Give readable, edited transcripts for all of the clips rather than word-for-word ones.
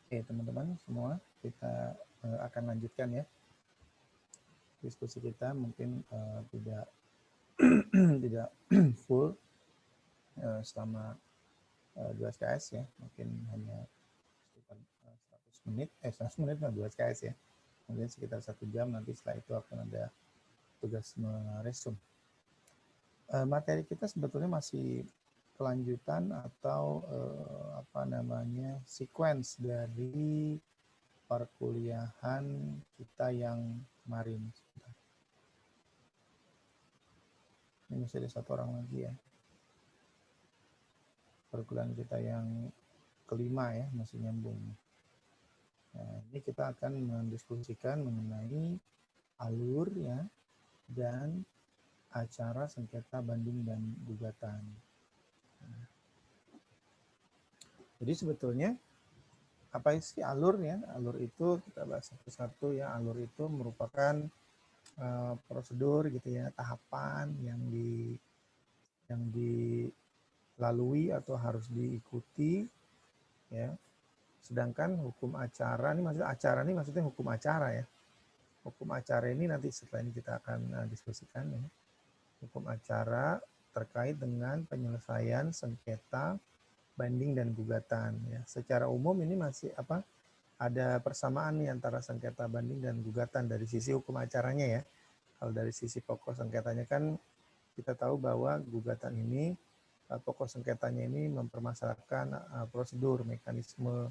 Oke, teman-teman semua, kita akan lanjutkan ya diskusi kita. Mungkin tidak tidak full selama 2 SKS ya, mungkin hanya sekitar 100 menit, 100 menit 2 SKS ya. Kemudian sekitar 1 jam, nanti setelah itu akan ada tugas meresum. Materi kita sebetulnya masih kelanjutan atau sequence dari perkuliahan kita yang kemarin. Ini masih ada 1 orang lagi ya. Perkuliahan kita yang kelima ya, masih nyambung. Nah, ini kita akan mendiskusikan mengenai alur ya dan acara sengketa banding dan gugatan. Nah, jadi sebetulnya apa sih alur ya? Alur itu kita bahas satu-satu ya. Alur itu merupakan prosedur gitu ya, tahapan yang dilalui atau harus diikuti ya. Sedangkan hukum acara ini maksudnya hukum acara ya. Hukum acara ini nanti setelah ini kita akan diskusikan ya. Hukum acara terkait dengan penyelesaian sengketa banding dan gugatan ya. Secara umum ini masih ada persamaan nih antara sengketa banding dan gugatan dari sisi hukum acaranya ya. Kalau dari sisi pokok sengketanya kan kita tahu bahwa gugatan ini pokok sengketanya ini mempermasalahkan prosedur, mekanisme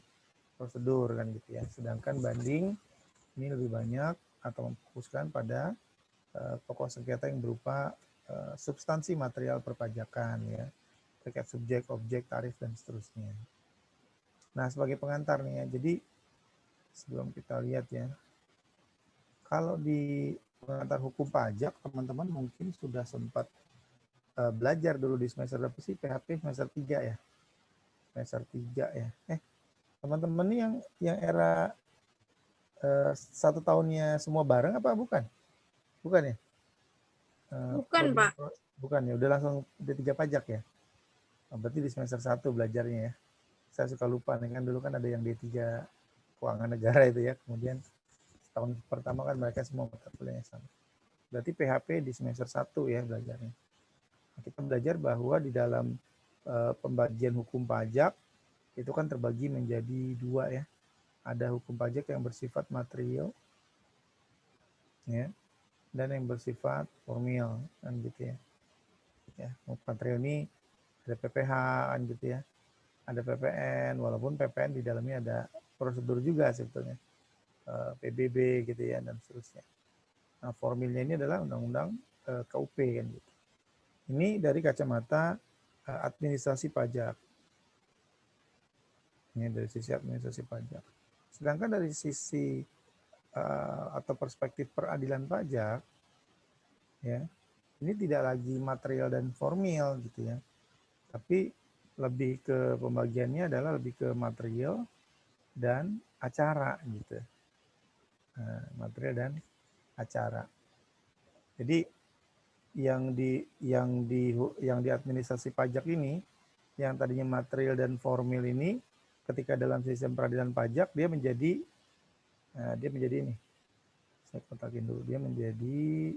prosedur kan gitu ya. Sedangkan banding ini lebih banyak atau memfokuskan pada pokok sengketa yang berupa substansi material perpajakan ya, terkait subjek, objek, tarif dan seterusnya. Nah, sebagai pengantar nih ya. Jadi sebelum kita lihat ya. Kalau di pengantar hukum pajak, teman-teman mungkin sudah sempat belajar dulu di semester berapa sih? PHP semester 3 ya. Semester 3 ya. Teman-teman nih yang era 1 tahunnya semua bareng apa bukan? Bukan ya? Bukan, Pak. Bukan ya, udah langsung D3 pajak ya? Berarti di semester 1 belajarnya ya. Saya suka lupa nih kan dulu kan ada yang D3 keuangan negara itu ya. Kemudian tahun pertama kan mereka semua mata kuliahnya sama. Berarti PHP di semester 1 ya belajarnya. Kita belajar bahwa di dalam pembagian hukum pajak itu kan terbagi menjadi 2 ya. Ada hukum pajak yang bersifat material ya, dan yang bersifat formil kan gitu ya. Ya, hukum material ini ada PPh kan gitu ya. Ada PPN, walaupun PPN di dalamnya ada prosedur juga sebetulnya. PBB gitu ya dan seterusnya. Nah, formilnya ini adalah undang-undang KUP kan gitu. Ini dari kacamata administrasi pajak. Ini dari sisi administrasi pajak. Sedangkan dari sisi atau perspektif peradilan pajak, ya, ini tidak lagi material dan formil gitu ya, tapi lebih ke pembagiannya adalah lebih ke material dan acara gitu. Material dan acara. Jadi yang di administrasi pajak ini, yang tadinya material dan formil ini, ketika dalam sistem peradilan pajak dia menjadi ini. Saya kotakin dulu, dia menjadi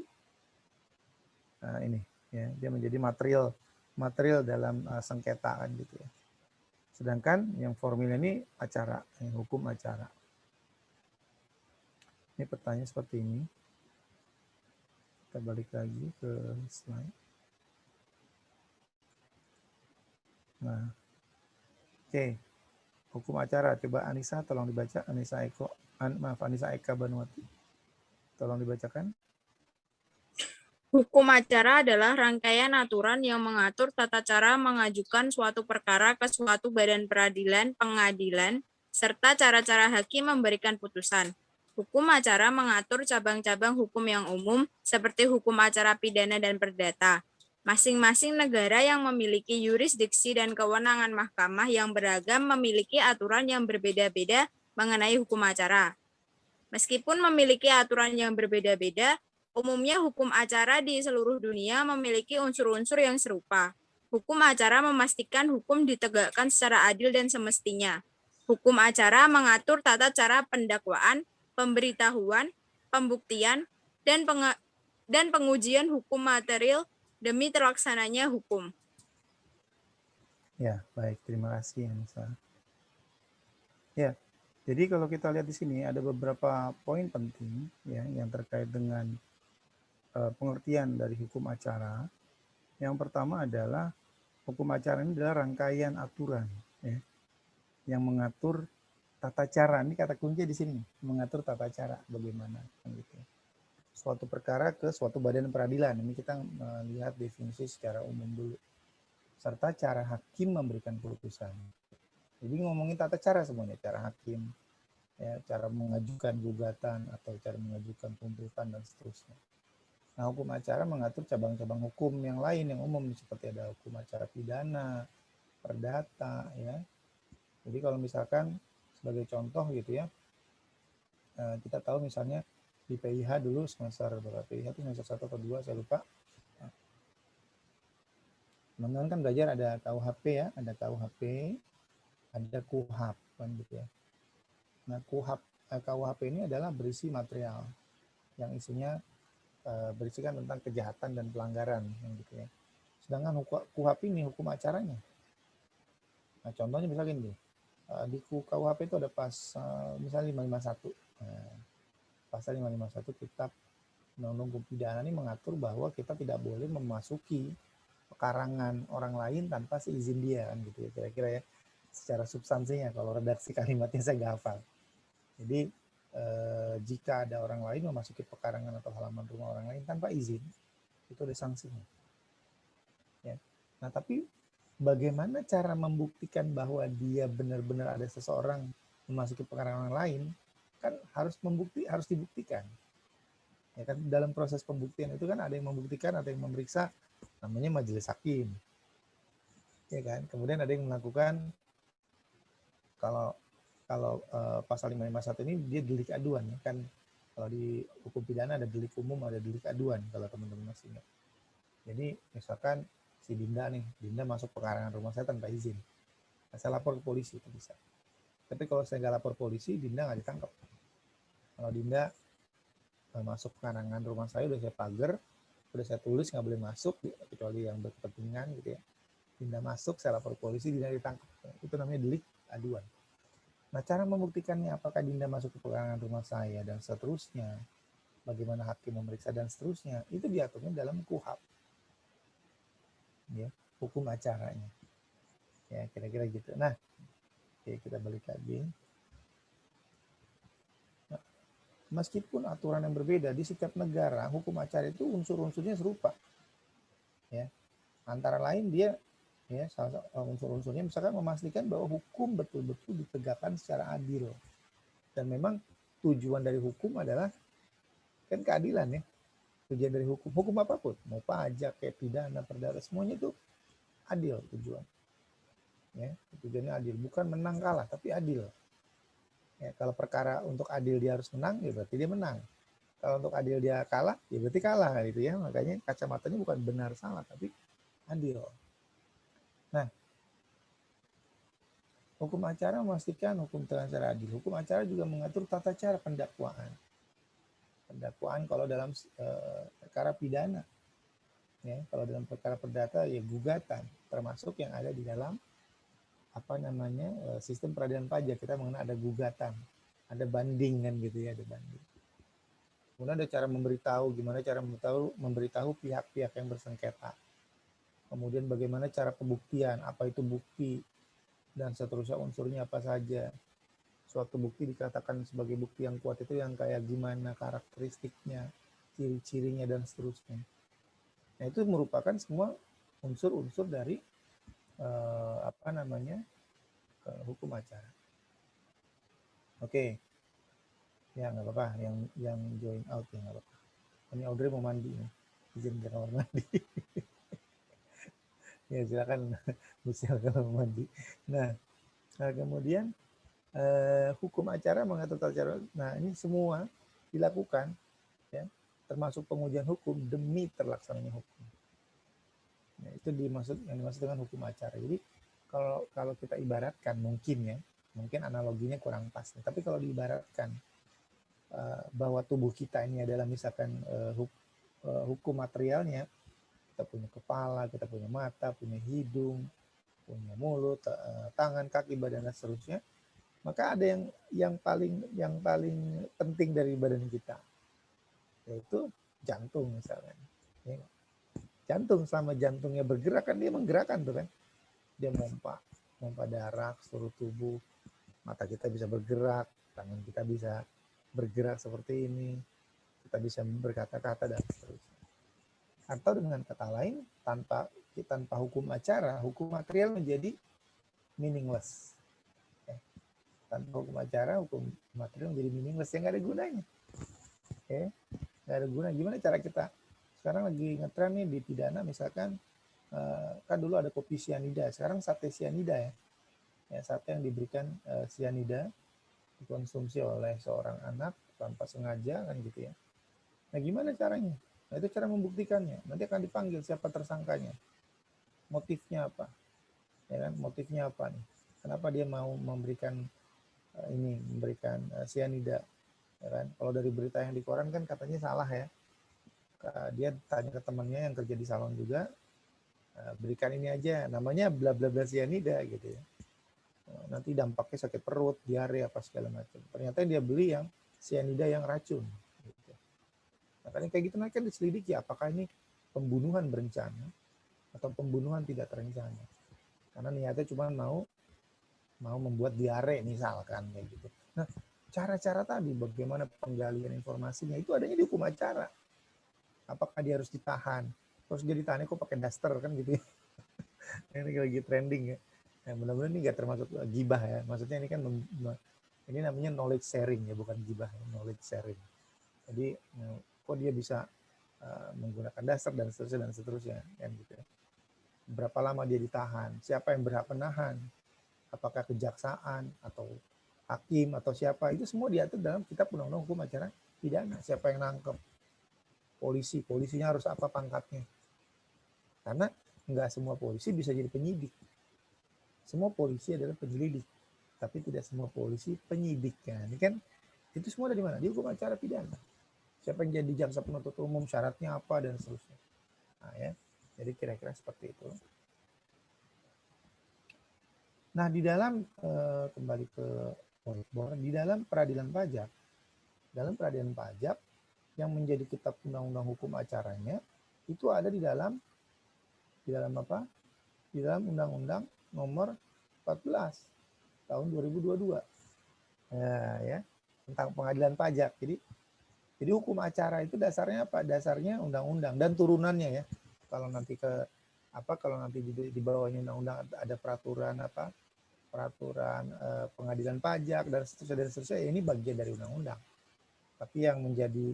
ini ya, dia menjadi material dalam sengketa kan gitu ya. Sedangkan yang formil ini acara, yang hukum acara. Ini pertanyaan seperti ini. Kita balik lagi ke slide. Nah, oke. Hukum acara, coba Anissa tolong dibaca. Anissa Eka Banuwati. Tolong dibacakan. Hukum acara adalah rangkaian aturan yang mengatur tata cara mengajukan suatu perkara ke suatu badan peradilan, pengadilan, serta cara-cara hakim memberikan putusan. Hukum acara mengatur cabang-cabang hukum yang umum, seperti hukum acara pidana dan perdata. Masing-masing negara yang memiliki yurisdiksi dan kewenangan mahkamah yang beragam memiliki aturan yang berbeda-beda mengenai hukum acara. Meskipun memiliki aturan yang berbeda-beda, umumnya hukum acara di seluruh dunia memiliki unsur-unsur yang serupa. Hukum acara memastikan hukum ditegakkan secara adil dan semestinya. Hukum acara mengatur tata cara pendakwaan, pemberitahuan, pembuktian, dan pengujian hukum material demi terlaksananya hukum. Ya, baik. Terima kasih, Anissa. Ya, jadi kalau kita lihat di sini ada beberapa poin penting ya yang terkait dengan pengertian dari hukum acara. Yang pertama adalah hukum acara ini adalah rangkaian aturan ya, yang mengatur tata cara. Ini kata kunci di sini, mengatur tata cara bagaimana gitu. Suatu perkara ke suatu badan peradilan. Ini kita melihat definisi secara umum dulu. Serta cara hakim memberikan putusan. Jadi ngomongin tata cara semuanya, cara hakim, ya, cara mengajukan gugatan atau cara mengajukan tuntutan dan seterusnya. Nah, hukum acara mengatur cabang-cabang hukum yang lain yang umum seperti ada hukum acara pidana, perdata, ya. Jadi kalau misalkan sebagai contoh gitu ya, kita tahu misalnya di PIH dulu semester berapa, PIH itu semester 1 atau 2 saya lupa. Teman-teman kan belajar ada KUHP ya, ada KUHP, ada KUHAP kan gitu ya. Nah, KUHP ini adalah berisi material yang isinya berisikan tentang kejahatan dan pelanggaran gitu ya. Sedangkan KUHP ini hukum acaranya. Nah, contohnya misalnya gini, di KUHP itu ada pasal misalnya 551. Nah, pasal 551 Kitab Undang-Undang Hukum Pidana ini mengatur bahwa kita tidak boleh memasuki pekarangan orang lain tanpa seizin dia kan gitu ya, kira-kira ya. Secara substansinya, kalau redaksi kalimatnya saya nggak hafal. Jadi jika ada orang lain memasuki pekarangan atau halaman rumah orang lain tanpa izin, itu ada sanksinya. Ya. Nah, tapi bagaimana cara membuktikan bahwa dia benar-benar ada seseorang memasuki pekarangan orang lain? Kan harus dibuktikan. Ya kan, dalam proses pembuktian itu kan ada yang membuktikan, ada yang memeriksa, namanya majelis hakim. Ya kan? Kemudian ada yang melakukan, kalau pasal 551 ini dia delik aduan ya kan. Kalau di hukum pidana ada delik umum, ada delik aduan kalau teman-teman masih ingat. Jadi misalkan si Dinda masuk pekarangan rumah saya tanpa izin. Nah, saya lapor ke polisi itu bisa. Tapi kalau saya nggak lapor polisi, Dinda nggak ditangkap. Kalau Dinda masuk pekarangan rumah saya, udah saya pagar, udah saya tulis nggak boleh masuk kecuali yang berkepentingan gitu ya. Dinda masuk, saya lapor polisi, Dinda ditangkap. Itu namanya delik aduan. Nah, cara membuktikannya apakah Dinda masuk ke pekarangan rumah saya dan seterusnya, bagaimana hakim memeriksa dan seterusnya, itu diaturnya dalam KUHP. Ya, hukum acaranya. Ya, kira-kira gitu. Nah, oke, kita balik lagi. Nah, meskipun aturan yang berbeda di setiap negara, hukum acara itu unsur-unsurnya serupa. Ya, antara lain dia ya salah satu unsur-unsurnya misalkan memastikan bahwa hukum betul-betul ditegakkan secara adil. Dan memang tujuan dari hukum adalah kan keadilan ya. Tujuan dari hukum apapun, mau pajak, kayak pidana, perdata, semuanya itu adil tujuan. Ya, tujuannya adil, bukan menang kalah, tapi adil. Ya, kalau perkara untuk adil dia harus menang, ya berarti dia menang. Kalau untuk adil dia kalah, ya berarti kalah gitu ya. Makanya kacamatanya bukan benar salah, tapi adil. Nah, hukum acara memastikan hukum dengan cara adil. Hukum acara juga mengatur tata cara pendakwaan. Pendakwaan kalau dalam perkara pidana. Ya, kalau dalam perkara perdata ya gugatan, termasuk yang ada di dalam sistem peradilan pajak. Kita mengenal ada gugatan, ada banding kan gitu ya, ada banding. Kemudian ada cara memberitahu, gimana cara memberitahu pihak-pihak yang bersengketa. Kemudian bagaimana cara pembuktian, apa itu bukti, dan seterusnya unsurnya apa saja. Suatu bukti dikatakan sebagai bukti yang kuat itu yang kayak gimana karakteristiknya, ciri-cirinya, dan seterusnya. Nah, itu merupakan semua unsur-unsur dari hukum acara. Oke. Ya, nggak apa-apa. Yang join out ya nggak apa-apa. Ini Audrey mau mandi nih. Izin ke kamar mandi. Ya, silakan Michelle kalau mau mandi. Nah kemudian hukum acara mengatur tata cara. Nah, ini semua dilakukan ya, termasuk pengujian hukum demi terlaksananya hukum. Nah, itu yang dimaksud dengan hukum acara. Jadi kalau kita ibaratkan mungkin ya, Mungkin analoginya kurang pas. Tapi kalau diibaratkan bahwa tubuh kita ini adalah misalkan hukum materialnya, kita punya kepala, kita punya mata, punya hidung, punya mulut, tangan, kaki, badan dan seterusnya. Maka ada yang paling penting dari badan kita, yaitu jantung misalnya. Ya. Jantung, selama jantungnya bergerak kan dia menggerakkan tuh kan. Dia mompa darah ke seluruh tubuh. Mata kita bisa bergerak, tangan kita bisa bergerak seperti ini, kita bisa berkata-kata dan seterusnya. Atau dengan kata lain, tanpa hukum acara, hukum material menjadi meaningless. Tanpa hukum acara, hukum material menjadi meaningless, yang nggak ada gunanya. Nggak ada guna. Gimana cara kita? Sekarang lagi ngetren nih di pidana, misalkan kan dulu ada kopi sianida, sekarang sate sianida ya. Sate yang diberikan sianida dikonsumsi oleh seorang anak tanpa sengaja kan gitu ya. Nah gimana caranya? Nah itu cara membuktikannya. Nanti akan dipanggil siapa tersangkanya. Motifnya apa? Ya kan? Motifnya apa nih? Kenapa dia mau memberikan memberikan sianida? Ya kan? Kalau dari berita yang di koran kan katanya salah ya. Dia tanya ke temannya yang kerja di salon juga, berikan ini aja, namanya bla bla bla sianida gitu ya. Nanti dampaknya sakit perut, diare apa segala macam. Ternyata dia beli yang sianida yang racun. Gitu. Nah, kayak gitu nanti kan diselidiki apakah ini pembunuhan berencana atau pembunuhan tidak terencana. Karena niatnya cuma mau membuat diare misalkan kayak gitu. Nah, cara-cara tadi bagaimana penggalian informasinya itu adanya di hukum acara. Apakah dia harus ditahan? Terus dia ditahan kok pakai daster kan gitu ya. Ini lagi trending ya. Nah, mudah-mudahan ini nggak termasuk gibah ya. Maksudnya ini kan ini namanya knowledge sharing ya, bukan gibah, knowledge sharing. Jadi kok dia bisa menggunakan daster dan seterusnya kan gitu ya. Berapa lama dia ditahan? Siapa yang berhak menahan? Apakah kejaksaan atau hakim atau siapa? Itu semua diatur dalam kitab undang-undang hukum acara pidana. Siapa yang nangkep? Polisinya harus apa pangkatnya? Karena nggak semua polisi bisa jadi penyidik. Semua polisi adalah penyelidik, tapi tidak semua polisi penyidik. Nah, ini kan itu semua dari mana? Di hukum acara pidana. Siapa yang jadi jaksa penuntut umum, syaratnya apa dan seterusnya. Nah, ya. Jadi kira-kira seperti itu. Nah, di dalam kembali ke di dalam peradilan pajak yang menjadi kitab undang-undang hukum acaranya itu ada di dalam apa? Di dalam Undang-Undang Nomor 14 tahun 2022. Nah, ya, tentang pengadilan pajak. Jadi hukum acara itu dasarnya apa? Dasarnya undang-undang dan turunannya ya. Kalau nanti kalau nanti di bawahnya undang-undang ada peraturan pengadilan pajak dan seterusnya, ini bagian dari undang-undang. Tapi yang menjadi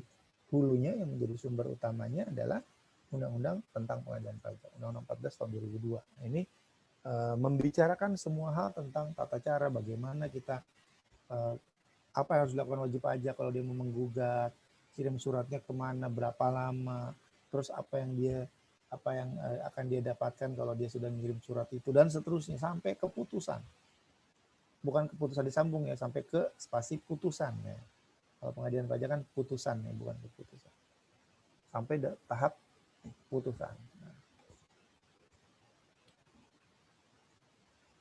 hulunya, yang menjadi sumber utamanya adalah undang-undang tentang pengadilan pajak, Undang-Undang 14 tahun 2002. Ini membicarakan semua hal tentang tata cara bagaimana kita apa yang harus dilakukan wajib pajak kalau dia mau menggugat, kirim suratnya kemana, berapa lama, terus apa yang akan dia dapatkan kalau dia sudah mengirim surat itu dan seterusnya sampai keputusan. Bukan keputusan disambung ya, sampai ke spasi putusan ya. Kalau pengadilan pajak kan putusan ya, bukan keputusan. Sampai tahap putusan.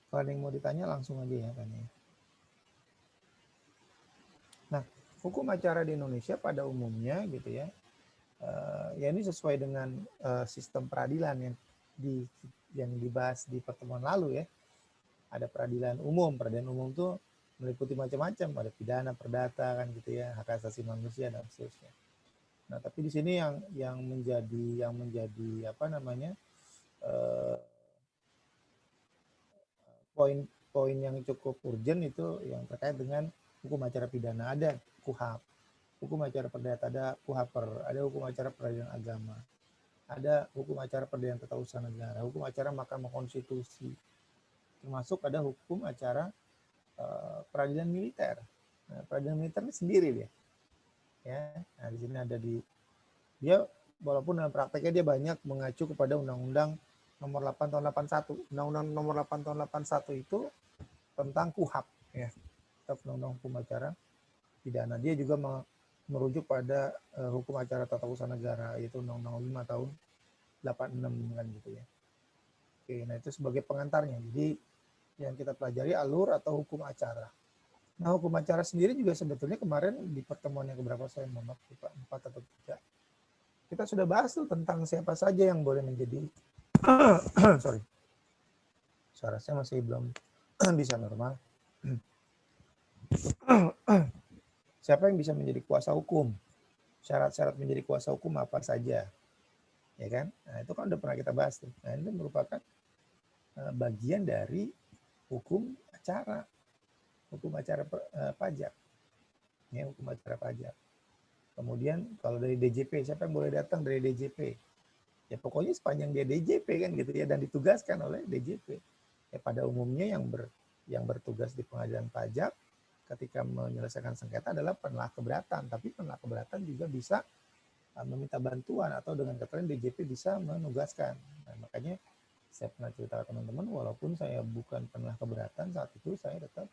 Kalau ada yang mau ditanya langsung aja ya tanya. Nah, hukum acara di Indonesia pada umumnya gitu ya, ya ini sesuai dengan sistem peradilan yang dibahas di pertemuan lalu ya. Ada peradilan umum tuh meliputi macam-macam, ada pidana, perdata kan gitu ya, hak asasi manusia dan seterusnya. Nah, tapi di sini yang menjadi apa namanya poin yang cukup urgent itu yang terkait dengan hukum acara pidana. Ada KUHAP, hukum acara perdata, ada KUHAPER, ada hukum acara peradilan agama, ada hukum acara peradilan tata usaha negara, hukum acara Mahkamah Konstitusi, termasuk ada hukum acara peradilan militer. Nah, peradilan militer ini sendiri dia. Ya, nah di sini ada dia walaupun dalam prakteknya dia banyak mengacu kepada Undang-Undang Nomor 8 tahun 81. Undang-Undang Nomor 8 tahun 81 itu tentang KUHAP ya, Kitab Undang-Undang Hukum Acara Pidana. Dia juga merujuk pada hukum acara tata usaha negara, yaitu Undang-Undang 5 tahun 86 kan gitu ya. Oke, nah itu sebagai pengantarnya. Jadi yang kita pelajari alur atau hukum acara. Nah, hukum acara sendiri juga sebetulnya kemarin di pertemuan yang keberapa saya mohon maaf, 4 atau 3. Kita sudah bahas tuh tentang siapa saja yang boleh menjadi sorry. Suara saya masih belum bisa normal. Siapa yang bisa menjadi kuasa hukum? Syarat-syarat menjadi kuasa hukum apa saja? Ya kan? Nah, itu kan udah pernah kita bahas tuh. Nah, ini merupakan bagian dari hukum acara pajak, ya, hukum acara pajak. Kemudian kalau dari DJP, siapa yang boleh datang dari DJP? Ya pokoknya sepanjang dia DJP kan gitu ya, dan ditugaskan oleh DJP. Ya pada umumnya yang bertugas di pengadilan pajak ketika menyelesaikan sengketa adalah penelaah keberatan, tapi penelaah keberatan juga bisa meminta bantuan atau dengan kata lain DJP bisa menugaskan. Nah, makanya saya pernah cerita ke teman-teman, walaupun saya bukan penelaah keberatan, saat itu saya tetap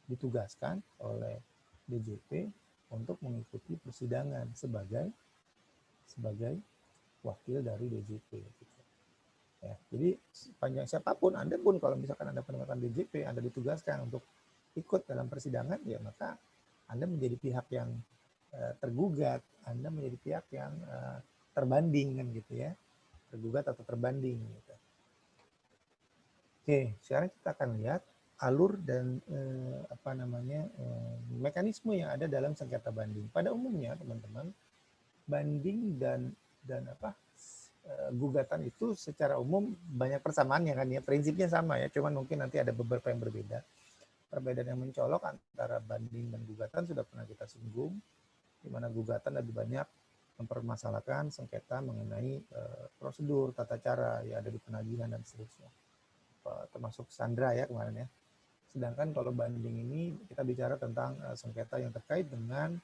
ditugaskan oleh DJP untuk mengikuti persidangan sebagai wakil dari DJP. Gitu. Ya, jadi sepanjang siapapun, Anda pun kalau misalkan Anda penempatan DJP, Anda ditugaskan untuk ikut dalam persidangan, ya maka Anda menjadi pihak yang tergugat, Anda menjadi pihak yang terbanding kan gitu ya, tergugat atau terbanding. Gitu. Oke, sekarang kita akan lihat alur dan mekanisme yang ada dalam sengketa banding. Pada umumnya teman-teman, banding dan gugatan itu secara umum banyak persamaannya kan ya, prinsipnya sama ya, cuman mungkin nanti ada beberapa yang berbeda. Perbedaan yang mencolok antara banding dan gugatan sudah pernah kita singgung, di mana gugatan lebih banyak mempermasalahkan sengketa mengenai prosedur, tata cara ya ada di penagihan dan seterusnya, termasuk Sandra ya kemarin ya. Sedangkan kalau banding ini kita bicara tentang sengketa yang terkait dengan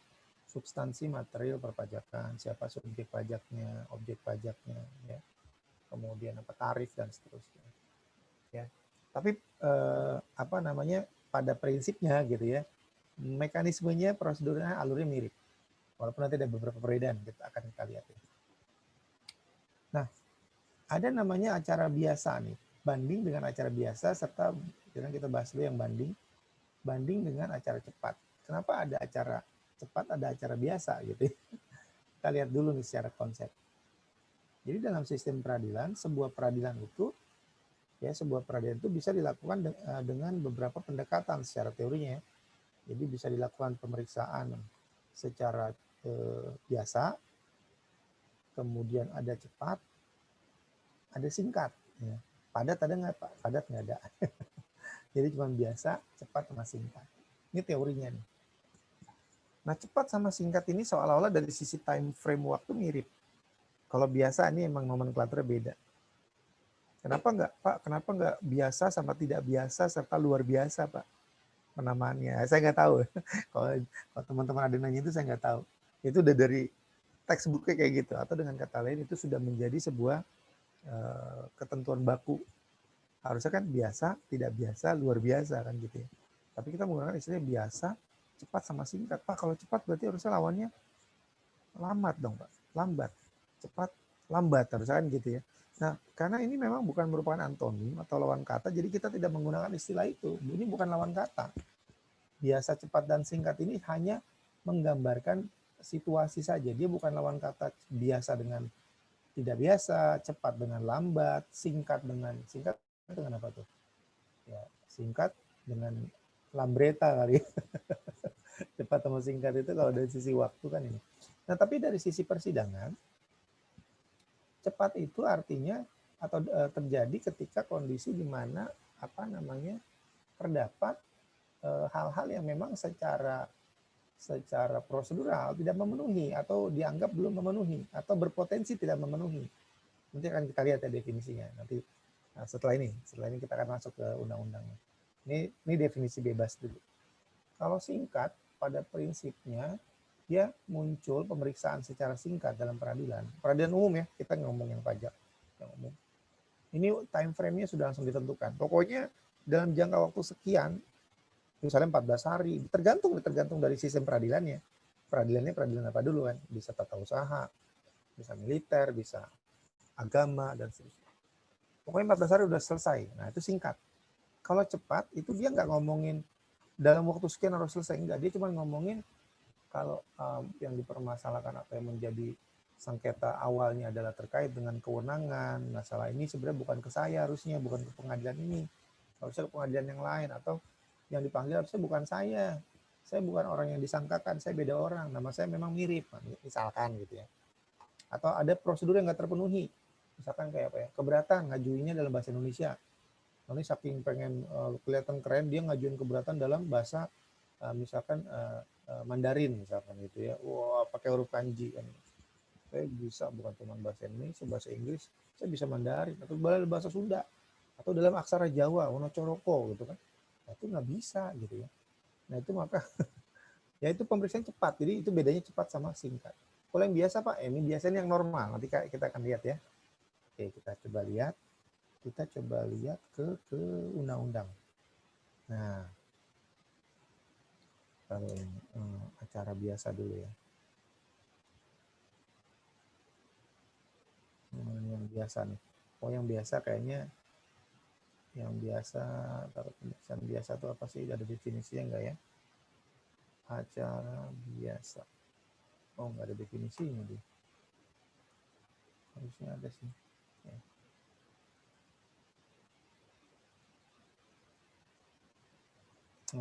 substansi material perpajakan, siapa subjek pajaknya, objek pajaknya, ya, kemudian apa tarif dan seterusnya. Ya, tapi pada prinsipnya gitu ya, mekanismenya, prosedurnya, alurnya mirip. Walaupun nanti ada beberapa perbedaan, kita lihat. Ya. Nah, ada namanya acara biasa nih, banding dengan acara biasa serta kita bahas dulu yang banding dengan acara cepat. Kenapa ada acara cepat, ada acara biasa gitu. Kita lihat dulu nih secara konsep. Jadi dalam sistem peradilan, sebuah peradilan itu bisa dilakukan dengan beberapa pendekatan secara teorinya. Jadi bisa dilakukan pemeriksaan secara biasa, kemudian ada cepat, ada singkat. Ya. Padat ada nggak Pak? Padat nggak ada. Jadi cuma biasa, cepat sama singkat. Ini teorinya nih. Nah, cepat sama singkat ini seolah-olah dari sisi time frame waktu mirip. Kalau biasa ini emang nomenklaturnya beda. Kenapa nggak, Pak? Kenapa nggak biasa sama tidak biasa serta luar biasa, Pak? Penamaannya. Saya nggak tahu. Kalau teman-teman ada nanya itu saya nggak tahu. Itu udah dari textbooknya kayak gitu. Atau dengan kata lain itu sudah menjadi sebuah ketentuan baku. Harusnya kan biasa, tidak biasa, luar biasa kan gitu ya. Tapi kita menggunakan istilahnya biasa, cepat sama singkat. Pak, kalau cepat berarti harusnya lawannya lambat dong, Pak. Lambat. Cepat, lambat harusnya kan gitu ya. Nah, karena ini memang bukan merupakan antonim atau lawan kata, jadi kita tidak menggunakan istilah itu. Ini bukan lawan kata. Biasa, cepat, dan singkat ini hanya menggambarkan situasi saja. Dia bukan lawan kata biasa dengan tidak biasa, cepat dengan lambat, singkat dengan apa tuh? Ya, singkat dengan lambreta kali. Cepat sama singkat itu kalau dari sisi waktu kan ini. Nah, tapi dari sisi persidangan, cepat itu artinya atau terjadi ketika kondisi di mana terdapat hal-hal yang memang secara prosedural tidak memenuhi atau dianggap belum memenuhi atau berpotensi tidak memenuhi. Nanti akan kita lihat ya definisinya. Nanti setelah ini kita akan masuk ke undang-undangnya. Ini definisi bebas dulu. Kalau singkat, pada prinsipnya dia muncul pemeriksaan secara singkat dalam peradilan umum ya, kita ngomong yang pajak yang umum. Ini time frame-nya sudah langsung ditentukan. Pokoknya dalam jangka waktu sekian misalnya 14 hari, tergantung dari sistem peradilannya. Peradilan apa dulu kan? Bisa tata usaha, bisa militer, bisa agama, dan seterusnya. Pokoknya 14 hari udah selesai. Nah, itu singkat. Kalau cepat, itu dia nggak ngomongin dalam waktu sekian harus selesai. Enggak, dia cuma ngomongin kalau yang dipermasalahkan atau yang menjadi sengketa awalnya adalah terkait dengan kewenangan, masalah ini sebenarnya bukan ke saya harusnya, bukan ke pengadilan ini, harusnya ke pengadilan yang lain, atau yang dipanggil harusnya bukan saya bukan orang yang disangkakan, saya beda orang, nama saya memang mirip, misalkan gitu ya. Atau ada prosedur yang nggak terpenuhi, misalkan kayak apa ya, keberatan ngajuinnya dalam bahasa Indonesia. Nanti saking pengen kelihatan keren, dia ngajuin keberatan dalam bahasa misalkan Mandarin misalkan gitu ya. Wah, pakai huruf kanji kan. Saya bisa bukan cuma bahasa Indonesia, bahasa Inggris, saya bisa Mandarin atau bahasa Sunda atau dalam aksara Jawa, Wonocoroko gitu kan. Nah, itu nggak bisa gitu ya. Nah, itu maka ya itu pemeriksaan cepat. Jadi itu bedanya cepat sama singkat. Kalau yang biasa Pak, ini biasanya yang normal. Nanti kita akan lihat ya. Oke, kita coba lihat. Kita coba lihat ke undang-undang. Nah, kalau yang acara biasa dulu ya. Yang biasa nih. Oh, yang biasa kayaknya yang biasa, taruh pemeriksaan biasa itu apa sih? Ada definisinya enggak ya? Acara biasa. Oh, enggak ada definisinya dia. Harusnya ada sih. Ya.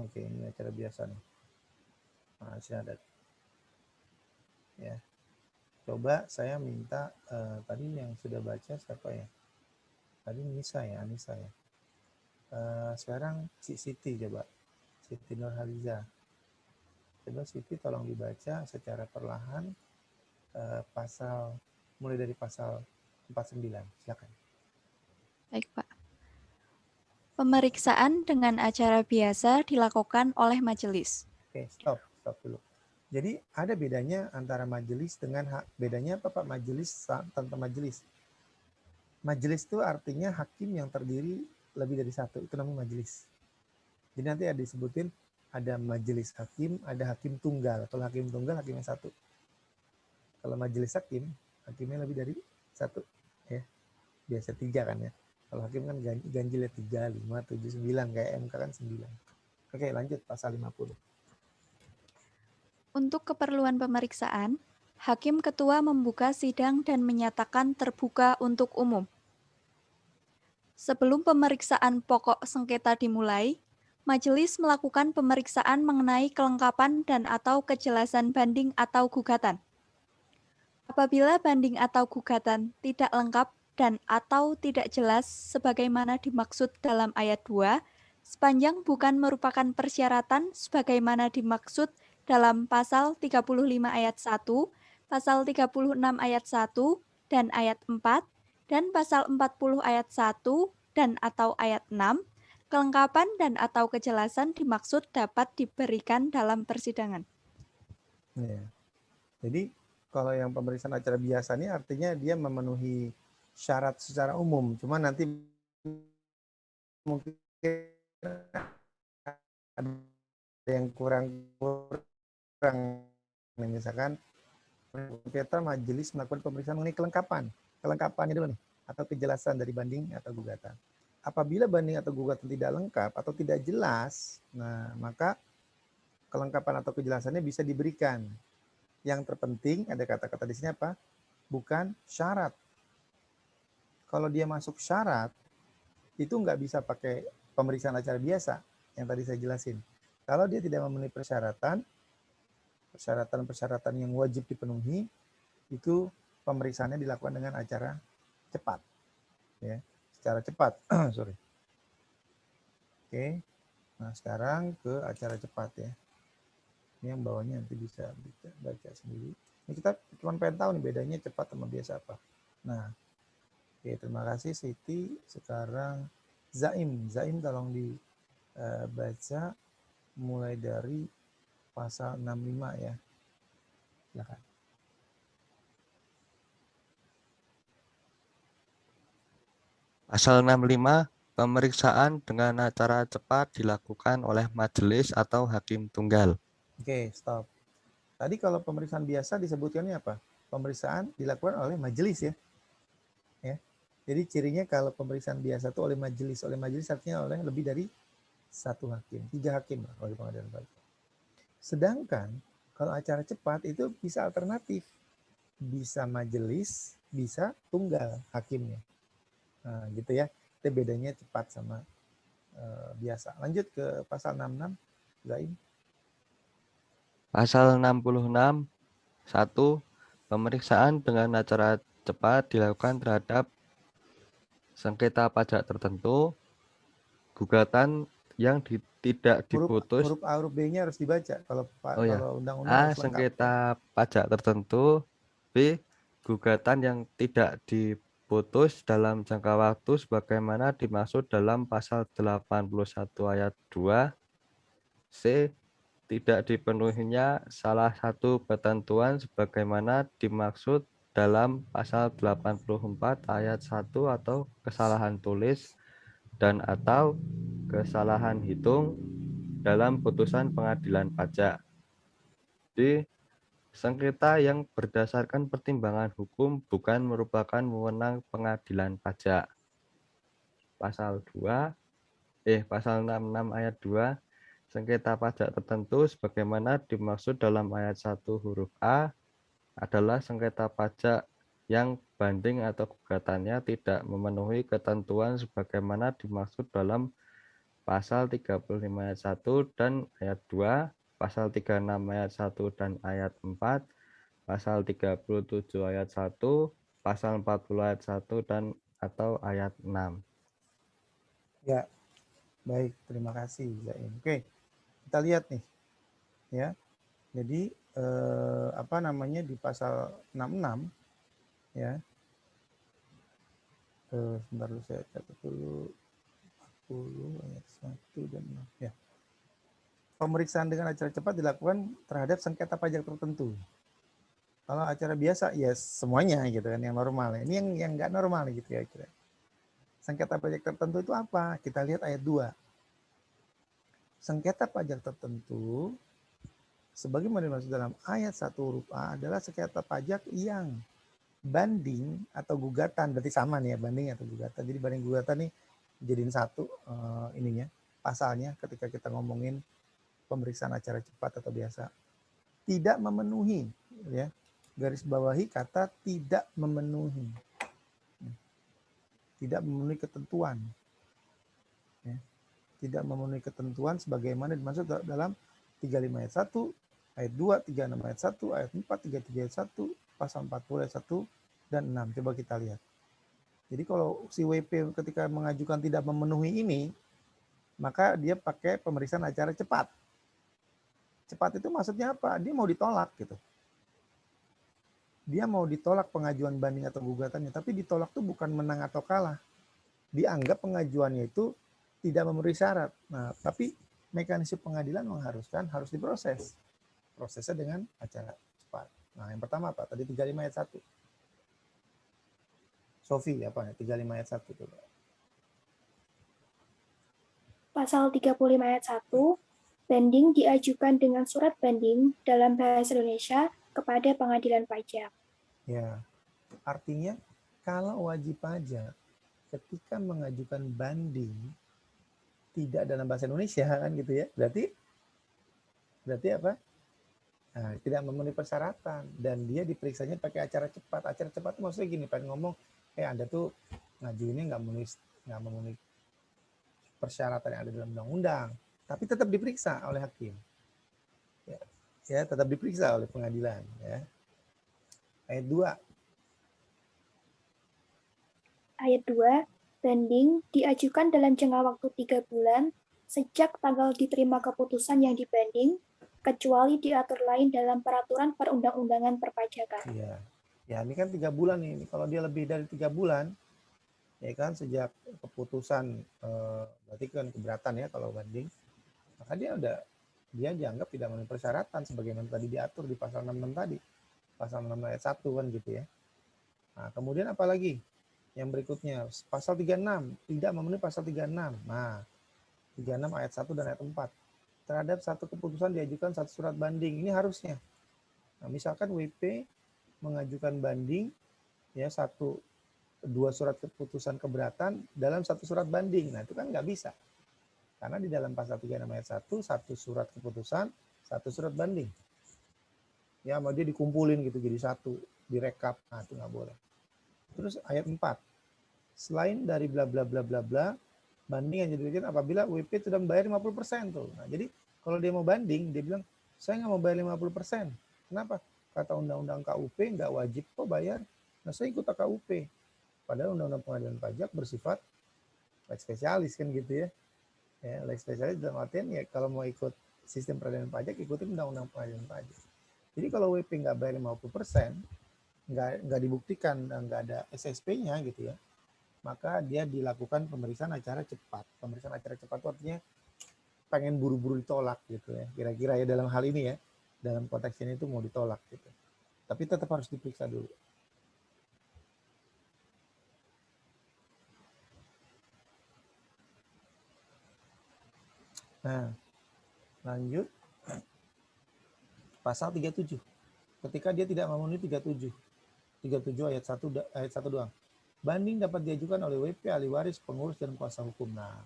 Oke, ini acara biasa nih. Masih ada. Ya. Coba saya minta tadi yang sudah baca siapa ya? Tadi Anissa ya. Sekarang Siti coba. Siti Nurhaliza. Coba Siti tolong dibaca secara perlahan pasal mulai dari pasal 49. Silakan. Baik, Pak. Pemeriksaan dengan acara biasa dilakukan oleh majelis. Oke, stop dulu. Jadi ada bedanya antara majelis dengan bedanya apa Pak? Majelis tanpa majelis. Majelis itu artinya hakim yang terdiri lebih dari satu, itu namanya majelis. Jadi nanti ada disebutin ada majelis hakim, ada hakim tunggal. Kalau hakim tunggal hakimnya satu. Kalau majelis hakim, hakimnya lebih dari satu. Ya, biasa 3 kan ya. Kalau hakim kan ganjilnya 3, 5, 7, 9. Kayak MK kan 9. Oke, lanjut pasal 50. Untuk keperluan pemeriksaan, hakim ketua membuka sidang dan menyatakan terbuka untuk umum. Sebelum pemeriksaan pokok sengketa dimulai, majelis melakukan pemeriksaan mengenai kelengkapan dan atau kejelasan banding atau gugatan. Apabila banding atau gugatan tidak lengkap dan atau tidak jelas sebagaimana dimaksud dalam ayat 2, sepanjang bukan merupakan persyaratan sebagaimana dimaksud dalam pasal 35 ayat 1, pasal 36 ayat 1 dan ayat 4, dan pasal 40 ayat 1 dan atau ayat 6, kelengkapan dan atau kejelasan dimaksud dapat diberikan dalam persidangan. Ya. Jadi kalau yang pemeriksaan acara biasa ini artinya dia memenuhi syarat secara umum. Cuma nanti mungkin ada yang kurang. Misalkan Peter majelis melakukan pemeriksaan mengenai kelengkapannya dulu nih, atau kejelasan dari banding atau gugatan. Apabila banding atau gugatan tidak lengkap atau tidak jelas, nah maka kelengkapan atau kejelasannya bisa diberikan. Yang terpenting ada kata-kata di sini apa? Bukan syarat. Kalau dia masuk syarat, itu nggak bisa pakai pemeriksaan acara biasa yang tadi saya jelasin. Kalau dia tidak memenuhi persyaratan yang wajib dipenuhi, itu pemeriksaannya dilakukan dengan acara cepat. Ya, secara cepat. Sorry. Oke. Nah, sekarang ke acara cepat ya. Ini yang bawahnya nanti bisa baca sendiri. Ini kita cuma pengen tahu nih bedanya cepat sama biasa apa. Nah, oke, terima kasih Siti. Sekarang Zaim tolong dibaca mulai dari pasal 65 ya. Silakan. Pasal 65 Pemeriksaan dengan acara cepat dilakukan oleh majelis atau hakim tunggal. Oke, stop. Tadi kalau pemeriksaan biasa disebutkannya apa? Pemeriksaan dilakukan oleh majelis ya. Ya. Jadi cirinya kalau pemeriksaan biasa itu oleh majelis artinya oleh lebih dari satu hakim, 3 hakim lah kalau di pengadilan pajak. Sedangkan kalau acara cepat itu bisa alternatif, bisa majelis, bisa tunggal hakimnya. Nah, gitu ya. Itu bedanya cepat sama biasa. Lanjut ke pasal 66, Zaim. Pasal 66, 1. Pemeriksaan dengan acara cepat dilakukan terhadap sengketa pajak tertentu, gugatan yang tidak diputus. Huruf A, huruf B-nya harus dibaca. Kalau Oh ya, kalau undang-undang A. harus lengkap. Ya. Sengketa pajak tertentu. B. Gugatan yang tidak diputus dalam jangka waktu sebagaimana dimaksud dalam pasal 81 ayat 2. C. Tidak dipenuhinya salah satu ketentuan sebagaimana dimaksud dalam pasal 84 ayat 1 atau kesalahan tulis dan atau kesalahan hitung dalam putusan pengadilan pajak. D. Sengketa yang berdasarkan pertimbangan hukum bukan merupakan wewenang pengadilan pajak. Pasal 66 ayat 2. Sengketa pajak tertentu sebagaimana dimaksud dalam ayat 1 huruf A adalah sengketa pajak yang banding atau gugatannya tidak memenuhi ketentuan sebagaimana dimaksud dalam pasal 35 ayat 1 dan ayat 2, pasal 36 ayat 1 dan ayat 4, pasal 37 ayat 1, pasal 40 ayat 1 dan atau ayat 6. Ya, baik. Terima kasih, Zaim. Oke, kita lihat nih. Ya, jadi apa namanya di pasal 66 ya. Sebentar dulu saya catat dulu. 40 ayat 1 dan 6 ya. Pemeriksaan dengan acara cepat dilakukan terhadap sengketa pajak tertentu. Kalau acara biasa ya semuanya gitu kan yang normal. Ini yang nggak normal gitu ya kira. Sengketa pajak tertentu itu apa? Kita lihat ayat 2. Sengketa pajak tertentu sebagaimana dimaksud dalam ayat 1 huruf A adalah sengketa pajak yang banding atau gugatan, berarti sama nih ya, banding atau gugatan. Jadi banding gugatan nih jadiin satu ininya, pasalnya ketika kita ngomongin pemeriksaan acara cepat atau biasa. Tidak memenuhi ya. Garis bawahi kata tidak memenuhi. Tidak memenuhi ketentuan. Ya. Tidak memenuhi ketentuan sebagaimana dimaksud dalam 35 ayat 1, ayat 2, 36 ayat 1, ayat 4, 33 ayat 1, pasal 40 ayat 1 dan 6. Coba kita lihat. Jadi kalau si WP ketika mengajukan tidak memenuhi ini, maka dia pakai pemeriksaan acara cepat. Cepat itu maksudnya apa? Dia mau ditolak gitu. Dia mau ditolak pengajuan banding atau gugatannya, tapi ditolak tuh bukan menang atau kalah. Dianggap pengajuannya itu tidak memenuhi syarat. Nah, tapi mekanisme pengadilan mengharuskan harus diproses. Prosesnya dengan acara cepat. Nah, yang pertama apa? Tadi 35 ayat 1. Sofi, apa ya? 35 ayat 1 coba. Pasal 35 ayat 1, banding diajukan dengan surat banding dalam bahasa Indonesia kepada pengadilan pajak. Ya, artinya kalau wajib pajak ketika mengajukan banding tidak dalam bahasa Indonesia kan gitu ya, berarti apa? Nah, tidak memenuhi persyaratan dan dia diperiksanya pakai acara cepat. Acara cepat itu maksudnya gini, pengen ngomong, Anda tuh ngajuinnya nggak memenuhi persyaratan yang ada dalam undang-undang, tapi tetap diperiksa oleh hakim. Ya, tetap diperiksa oleh pengadilan. Ya. Ayat 2. Ayat 2, banding diajukan dalam jangka waktu 3 bulan sejak tanggal diterima keputusan yang dibanding, kecuali diatur lain dalam peraturan perundang-undangan perpajakan. Iya. Ya, ini kan 3 bulan nih. Kalau dia lebih dari 3 bulan, ya kan sejak keputusan, berarti kan keberatan ya kalau banding, maka dia dianggap tidak memenuhi persyaratan sebagaimana tadi diatur di pasal 66 tadi. Pasal 6 ayat 1 kan gitu ya. Nah, kemudian apa lagi? Yang berikutnya, pasal 36, tidak memenuhi pasal 36. Nah, 36 ayat 1 dan ayat 4. Terhadap satu keputusan diajukan satu surat banding. Ini harusnya. Nah, misalkan WP mengajukan banding, ya dua surat keputusan keberatan dalam satu surat banding. Nah, itu kan nggak bisa. Karena di dalam pasal 36 ayat 1, satu surat keputusan, satu surat banding. Ya, sama dia dikumpulin gitu jadi satu, direkap. Nah, itu nggak boleh. Terus ayat 4. Selain dari bla bla bla bla bla, banding yang didirikan apabila WP sudah membayar 50% tuh. Nah, jadi kalau dia mau banding, dia bilang, saya nggak mau bayar 50%. Kenapa? Kata undang-undang KUP nggak wajib kok bayar. Nah, saya ikut KUP. Padahal undang-undang pengadilan pajak bersifat lex spesialis kan gitu ya. Ya, lex spesialis dalam artian ya kalau mau ikut sistem peradilan pajak, ikutin undang-undang pengadilan pajak. Jadi kalau WP nggak bayar 50%, nggak dibuktikan dan nggak ada SSP-nya gitu ya, maka dia dilakukan pemeriksaan acara cepat. Pemeriksaan acara cepat itu artinya pengen buru-buru ditolak gitu ya. Kira-kira ya dalam hal ini ya, dalam konteks ini itu mau ditolak gitu. Tapi tetap harus diperiksa dulu. Nah, lanjut. Pasal 37. Ketika dia tidak memenuhi 37. 37 ayat 1 doang. Banding dapat diajukan oleh WP, ahli waris, pengurus, dan kuasa hukum. Nah,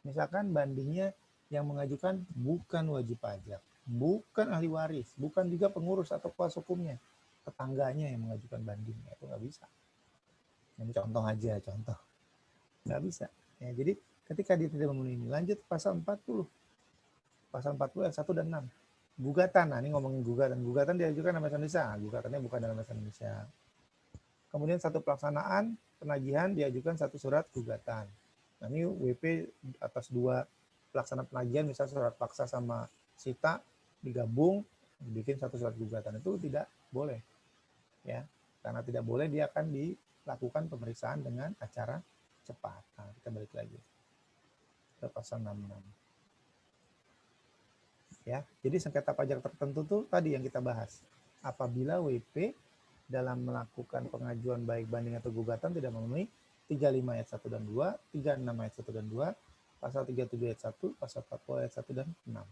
misalkan bandingnya yang mengajukan bukan wajib pajak, bukan ahli waris, bukan juga pengurus atau kuasa hukumnya, tetangganya yang mengajukan banding, itu nggak bisa. Ini contoh aja, contoh. Nggak bisa. Ya, jadi ketika dia tidak memenuhi ini, lanjut pasal 40. Pasal 40 ayat 1 dan 6. Gugatan, nah ini ngomongin gugatan. Gugatan diajukan dalam bahasa Indonesia, gugatannya bukan dalam bahasa Indonesia. Kemudian satu pelaksanaan penagihan diajukan satu surat gugatan. Nah ini WP atas dua pelaksana penagihan, misalnya surat paksa sama sita digabung, bikin satu surat gugatan, itu tidak boleh. Ya, karena tidak boleh dia akan dilakukan pemeriksaan dengan acara cepat. Nah, kita balik lagi ke pasal 66. Ya, jadi sengketa pajak tertentu tuh tadi yang kita bahas. Apabila WP dalam melakukan pengajuan baik banding atau gugatan tidak memenuhi 35 ayat 1 dan 2, 36 ayat 1 dan 2, pasal 37 ayat 1, pasal 40 ayat 1 dan 6.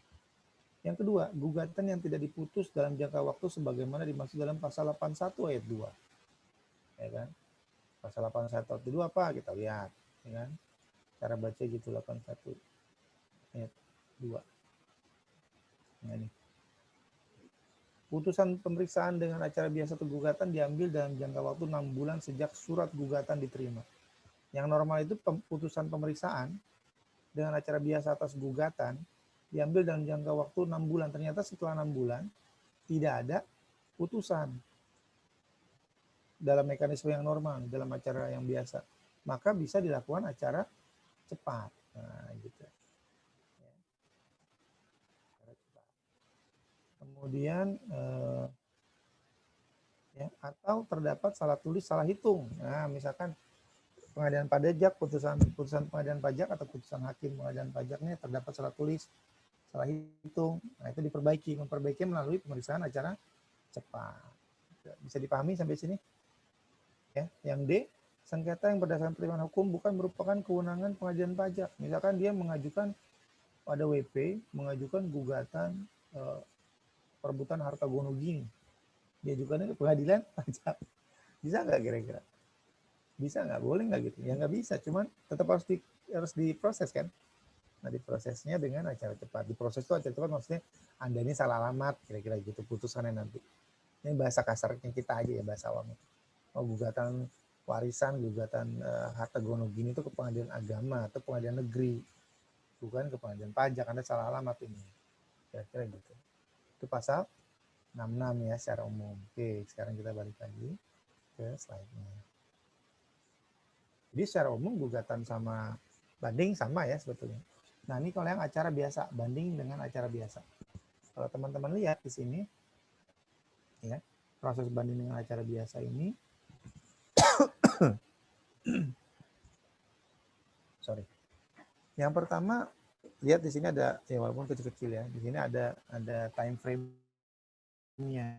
Yang kedua, gugatan yang tidak diputus dalam jangka waktu sebagaimana dimaksud dalam pasal 81 ayat 2. Ya kan? Pasal 81 ayat 2 apa? Kita lihat, ya kan? Cara baca gitu 81 ayat 2. Nah, ini. Putusan pemeriksaan dengan acara biasa atau gugatan diambil dalam jangka waktu 6 bulan sejak surat gugatan diterima. Yang normal itu putusan pemeriksaan dengan acara biasa atas gugatan diambil dalam jangka waktu 6 bulan. Ternyata setelah 6 bulan tidak ada putusan dalam mekanisme yang normal, dalam acara yang biasa. Maka bisa dilakukan acara cepat. Nah, gitu. Kemudian ya, atau terdapat salah tulis, salah hitung. Nah, misalkan pengadilan pajak, putusan pengadilan pajak atau putusan hakim pengadilan pajaknya terdapat salah tulis, salah hitung. Nah, itu memperbaiki melalui pemeriksaan acara cepat. Bisa dipahami sampai sini? Ya, yang D, sengketa yang berdasarkan pertimbangan hukum bukan merupakan kewenangan pengadilan pajak. Misalkan dia mengajukan pada WP, mengajukan gugatan perebutan harta gono gini. Diajukannya ke pengadilan pajak. Bisa nggak kira-kira? Bisa nggak? Boleh nggak gitu? Ya nggak bisa, cuman tetap harus diproses kan. Nah, diprosesnya dengan acara cepat. Diproses itu acara cepat maksudnya Anda ini salah alamat, kira-kira gitu putusannya nanti. Ini bahasa kasarnya kita aja ya, bahasa awamnya. Oh, gugatan warisan, gugatan harta gono gini itu ke pengadilan agama atau pengadilan negeri. Bukan ke pengadilan pajak, Anda salah alamat ini. Kira-kira gitu. Itu pasal 66 ya secara umum. Oke, sekarang kita balik lagi ke slide-nya. Jadi secara umum gugatan sama banding sama ya sebetulnya. Nah, ini kalau yang acara biasa, banding dengan acara biasa. Kalau teman-teman lihat di sini, ya, proses banding dengan acara biasa ini, sorry. Yang pertama, lihat di sini ada, ya walaupun kecil-kecil ya, di sini ada time frame-nya,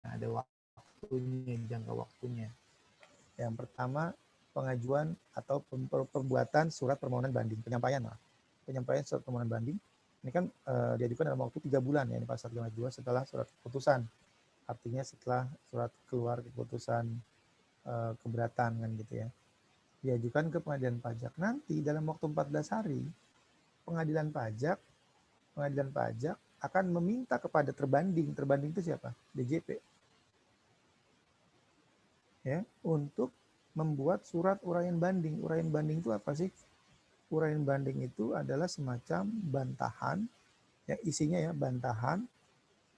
ada waktunya, jangka waktunya. Yang pertama pengajuan atau perbuatan surat permohonan banding, penyampaian surat permohonan banding. Ini kan diajukan dalam waktu 3 bulan ya, ini pasal 52 setelah surat keputusan. Artinya setelah surat keluar keputusan keberatan kan gitu ya. Diajukan ke pengadilan pajak. Nanti dalam waktu 14 hari pengadilan pajak akan meminta kepada terbanding. Terbanding itu siapa? DJP. Ya, untuk membuat surat uraian banding. Uraian banding itu apa sih? Uraian banding itu adalah semacam bantahan, ya isinya ya bantahan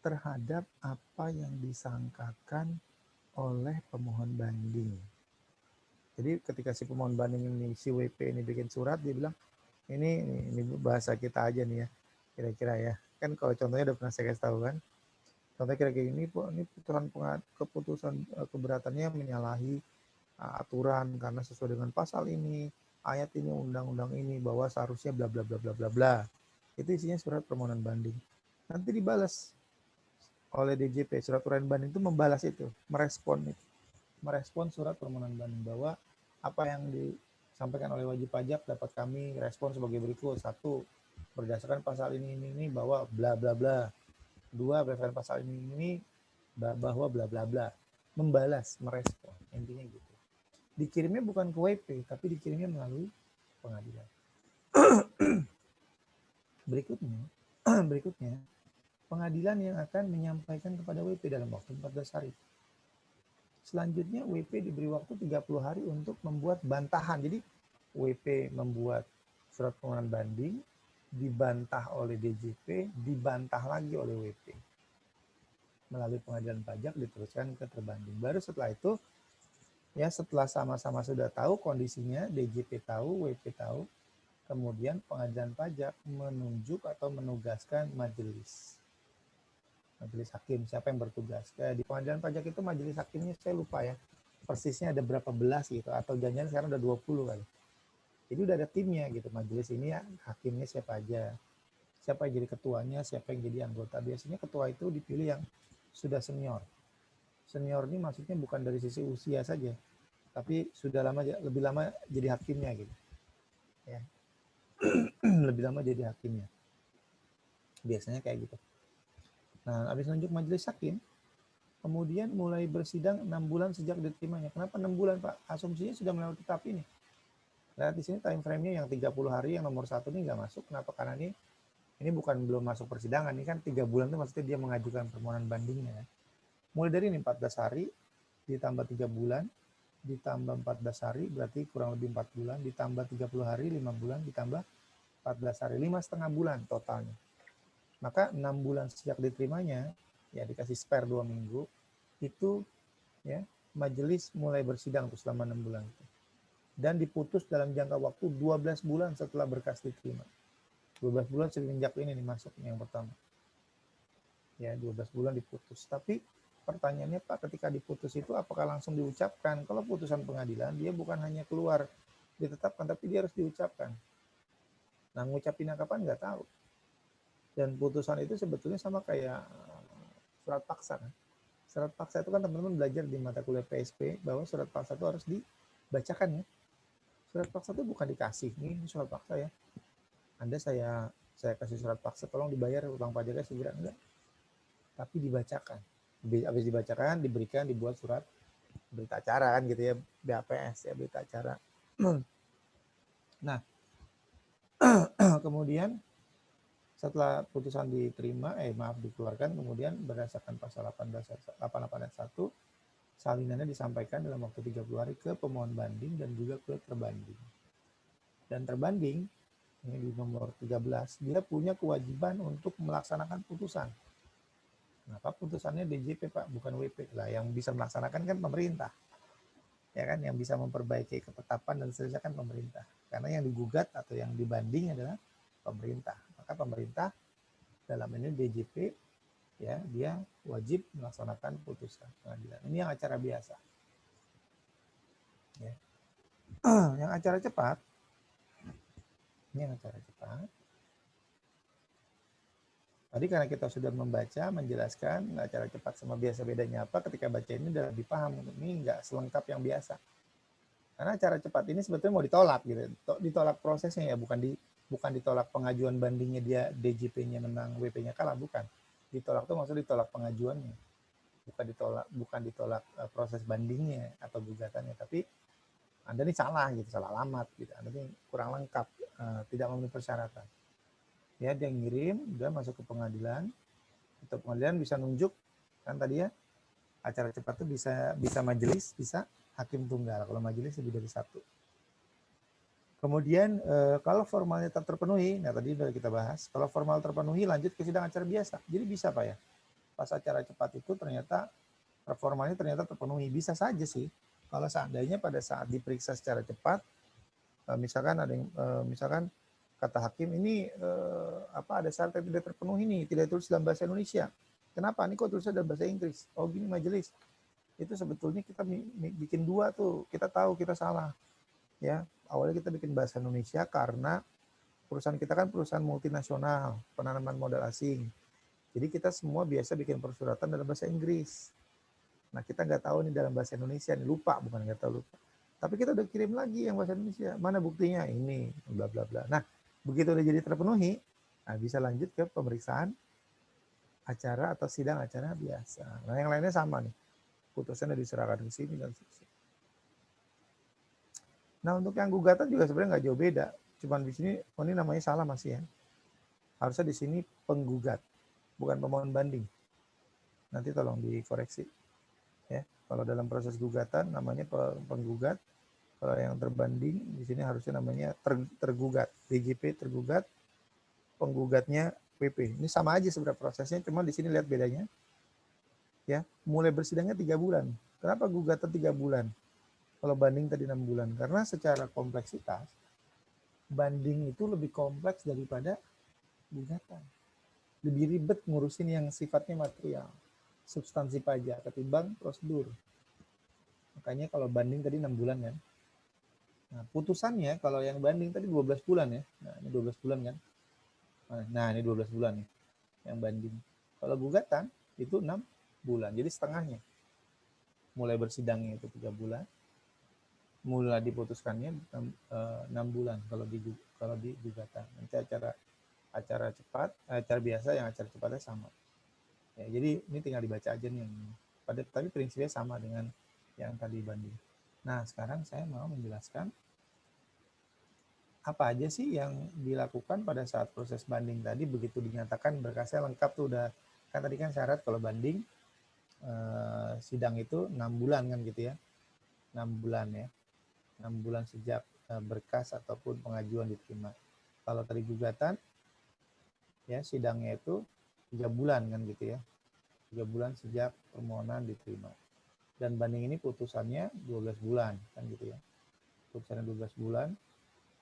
terhadap apa yang disangkakan oleh pemohon banding. Jadi ketika si pemohon banding ini, si WP ini bikin surat, dia bilang, ini bahasa kita aja nih ya, kira-kira ya. Kan kalau contohnya udah pernah saya kasih tahu kan. Contohnya kira-kira ini keputusan keberatannya menyalahi aturan karena sesuai dengan pasal ini, ayat ini, undang-undang ini, bahwa seharusnya bla bla bla bla bla bla. Itu isinya surat permohonan banding. Nanti dibalas oleh DJP, surat uraian banding itu membalas itu, merespon surat permohonan banding bahwa apa yang disampaikan oleh wajib pajak dapat kami respon sebagai berikut. 1, berdasarkan pasal ini bahwa bla bla bla. 2, berdasarkan pasal ini bahwa bla bla bla. Membalas, merespon, intinya gitu. Dikirimnya bukan ke WP, tapi dikirimnya melalui pengadilan. Berikutnya, pengadilan yang akan menyampaikan kepada WP dalam waktu 14 hari. Selanjutnya WP diberi waktu 30 hari untuk membuat bantahan. Jadi WP membuat surat permohonan banding, dibantah oleh DJP, dibantah lagi oleh WP. Melalui pengadilan pajak diteruskan ke terbanding. Baru setelah itu, ya setelah sama-sama sudah tahu kondisinya, DJP tahu, WP tahu, kemudian pengadilan pajak menunjuk atau menugaskan majelis hakim, siapa yang bertugas. Di pengadilan pajak itu majelis hakimnya saya lupa ya, persisnya ada berapa belas gitu, atau jangan sekarang udah 20 kali. Jadi udah ada timnya gitu, majelis ini ya, hakimnya siapa aja, siapa yang jadi ketuanya, siapa yang jadi anggota. Biasanya ketua itu dipilih yang sudah senior. Senior ini maksudnya bukan dari sisi usia saja, tapi sudah lebih lama jadi hakimnya gitu. Ya. Lebih lama jadi hakimnya. Biasanya kayak gitu. Nah, habis nunjuk majelis hakim, kemudian mulai bersidang 6 bulan sejak diterimanya. Kenapa 6 bulan, Pak? Asumsinya sudah melewati tahap ini. Lihat di sini time frame-nya yang 30 hari, yang nomor 1 ini nggak masuk. Kenapa? Karena ini bukan belum masuk persidangan. Ini kan 3 bulan itu maksudnya dia mengajukan permohonan bandingnya. Mulai dari ini 14 hari, ditambah 3 bulan, ditambah 14 hari, berarti kurang lebih 4 bulan, ditambah 30 hari, 5 bulan, ditambah 14 hari, 5,5 bulan totalnya. Maka 6 bulan sejak diterimanya, ya dikasih spare 2 minggu, itu ya majelis mulai bersidang tuh selama 6 bulan itu. Dan diputus dalam jangka waktu 12 bulan setelah berkas diterima. 12 bulan semenjak ini nih masuk yang pertama. Ya, 12 bulan diputus. Tapi pertanyaannya Pak, ketika diputus itu apakah langsung diucapkan? Kalau putusan pengadilan, dia bukan hanya keluar ditetapkan, tapi dia harus diucapkan. Nah, ngucapinnya kapan nggak tahu. Dan putusan itu sebetulnya sama kayak surat paksa kan. Surat paksa itu kan teman-teman belajar di mata kuliah PSP bahwa surat paksa itu harus dibacakan ya. Surat paksa itu bukan dikasih, ini surat paksa ya. Anda saya kasih surat paksa, tolong dibayar utang pajaknya segera, enggak. Tapi dibacakan. Habis dibacakan, diberikan, dibuat surat berita acara kan gitu ya, BAPS ya, berita acara. Nah, kemudian setelah putusan diterima, dikeluarkan, kemudian berdasarkan pasal 88 ayat 1, salinannya disampaikan dalam waktu 30 hari ke pemohon banding dan juga ke terbanding. Dan terbanding, ini di nomor 13, dia punya kewajiban untuk melaksanakan putusan. Kenapa putusannya DJP Pak, bukan WP lah. Yang bisa melaksanakan kan pemerintah, ya kan, yang bisa memperbaiki ketetapan dan seterusnya kan pemerintah. Karena yang digugat atau yang dibanding adalah pemerintah. Maka pemerintah dalam ini DJP ya, dia wajib melaksanakan putusan pengadilan. Ini yang acara biasa. Ya. Yang acara cepat, ini yang acara cepat. Tadi karena kita sudah membaca, menjelaskan acara cepat sama biasa bedanya apa, ketika baca ini udah lebih paham. Ini nggak selengkap yang biasa. Karena acara cepat ini sebetulnya mau ditolak gitu. Ditolak prosesnya ya, bukan ditolak pengajuan bandingnya dia DJP-nya menang, WP-nya kalah, bukan. Ditolak tuh maksudnya ditolak pengajuannya. Bukan ditolak proses bandingnya atau gugatannya, tapi Anda ini salah gitu, salah alamat gitu. Anda ini kurang lengkap, tidak memenuhi persyaratan. Ya, dia ngirim, dia masuk ke pengadilan. Atau pengadilan bisa nunjuk kan tadi ya, acara cepat itu bisa majelis, bisa hakim tunggal. Kalau majelis lebih dari satu. Kemudian kalau formalnya tak terpenuhi, nah tadi sudah kita bahas, kalau formal terpenuhi lanjut ke sidang acara biasa. Jadi bisa Pak ya, pas acara cepat itu ternyata formalnya ternyata terpenuhi. Bisa saja sih, kalau seandainya pada saat diperiksa secara cepat, misalkan ada yang, misalkan kata hakim ini ada syarat yang tidak terpenuhi nih, tidak tulis dalam bahasa Indonesia. Kenapa? Ini kok tulisnya dalam bahasa Inggris? Oh gini majelis. Itu sebetulnya kita bikin dua tuh, kita tahu kita salah. Ya, awalnya kita bikin bahasa Indonesia karena perusahaan kita kan perusahaan multinasional, penanaman modal asing. Jadi kita semua biasa bikin persuratan dalam bahasa Inggris. Nah kita nggak tahu nih dalam bahasa Indonesia, nih lupa, bukan nggak tahu lupa. Tapi kita udah kirim lagi yang bahasa Indonesia. Mana buktinya? Ini, bla bla bla. Nah begitu udah jadi terpenuhi, nah bisa lanjut ke pemeriksaan acara atau sidang acara biasa. Nah yang lainnya sama nih, putusannya diserahkan ke sini dan seterusnya. Nah untuk yang gugatan juga sebenarnya nggak jauh beda. Cuman di sini, oh ini namanya salah masih ya. Harusnya di sini penggugat, bukan pemohon banding. Nanti tolong dikoreksi. Ya, kalau dalam proses gugatan namanya penggugat. Kalau yang terbanding di sini harusnya namanya tergugat. DJP tergugat, penggugatnya PP. Ini sama aja sebenarnya prosesnya, cuma di sini lihat bedanya. Ya, mulai bersidangnya 3 bulan. Kenapa gugatan 3 bulan? Kalau banding tadi 6 bulan. Karena secara kompleksitas, banding itu lebih kompleks daripada gugatan. Lebih ribet ngurusin yang sifatnya material, substansi pajak, ketimbang prosedur. Makanya kalau banding tadi 6 bulan kan. Nah, putusannya kalau yang banding tadi 12 bulan ya. Nah, ini 12 bulan kan. Nah, ini 12 bulan nih yang banding. Kalau gugatan itu 6 bulan. Jadi setengahnya. Mulai bersidangnya itu 3 bulan. Mulai diputuskannya 6 bulan kalau di gugatan. Nanti acara cepat, acara biasa yang acara cepatnya sama. Ya, jadi ini tinggal dibaca aja nih. Tapi prinsipnya sama dengan yang tadi banding. Nah, sekarang saya mau menjelaskan apa aja sih yang dilakukan pada saat proses banding tadi begitu dinyatakan berkasnya lengkap tuh udah kan tadi kan syarat kalau banding sidang itu 6 bulan kan gitu ya. 6 bulan ya. 6 bulan sejak berkas ataupun pengajuan diterima. Kalau tadi gugatan ya sidangnya itu 3 bulan kan gitu ya. 3 bulan sejak permohonan diterima. Dan banding ini putusannya 12 bulan kan gitu ya. Putusannya 12 bulan,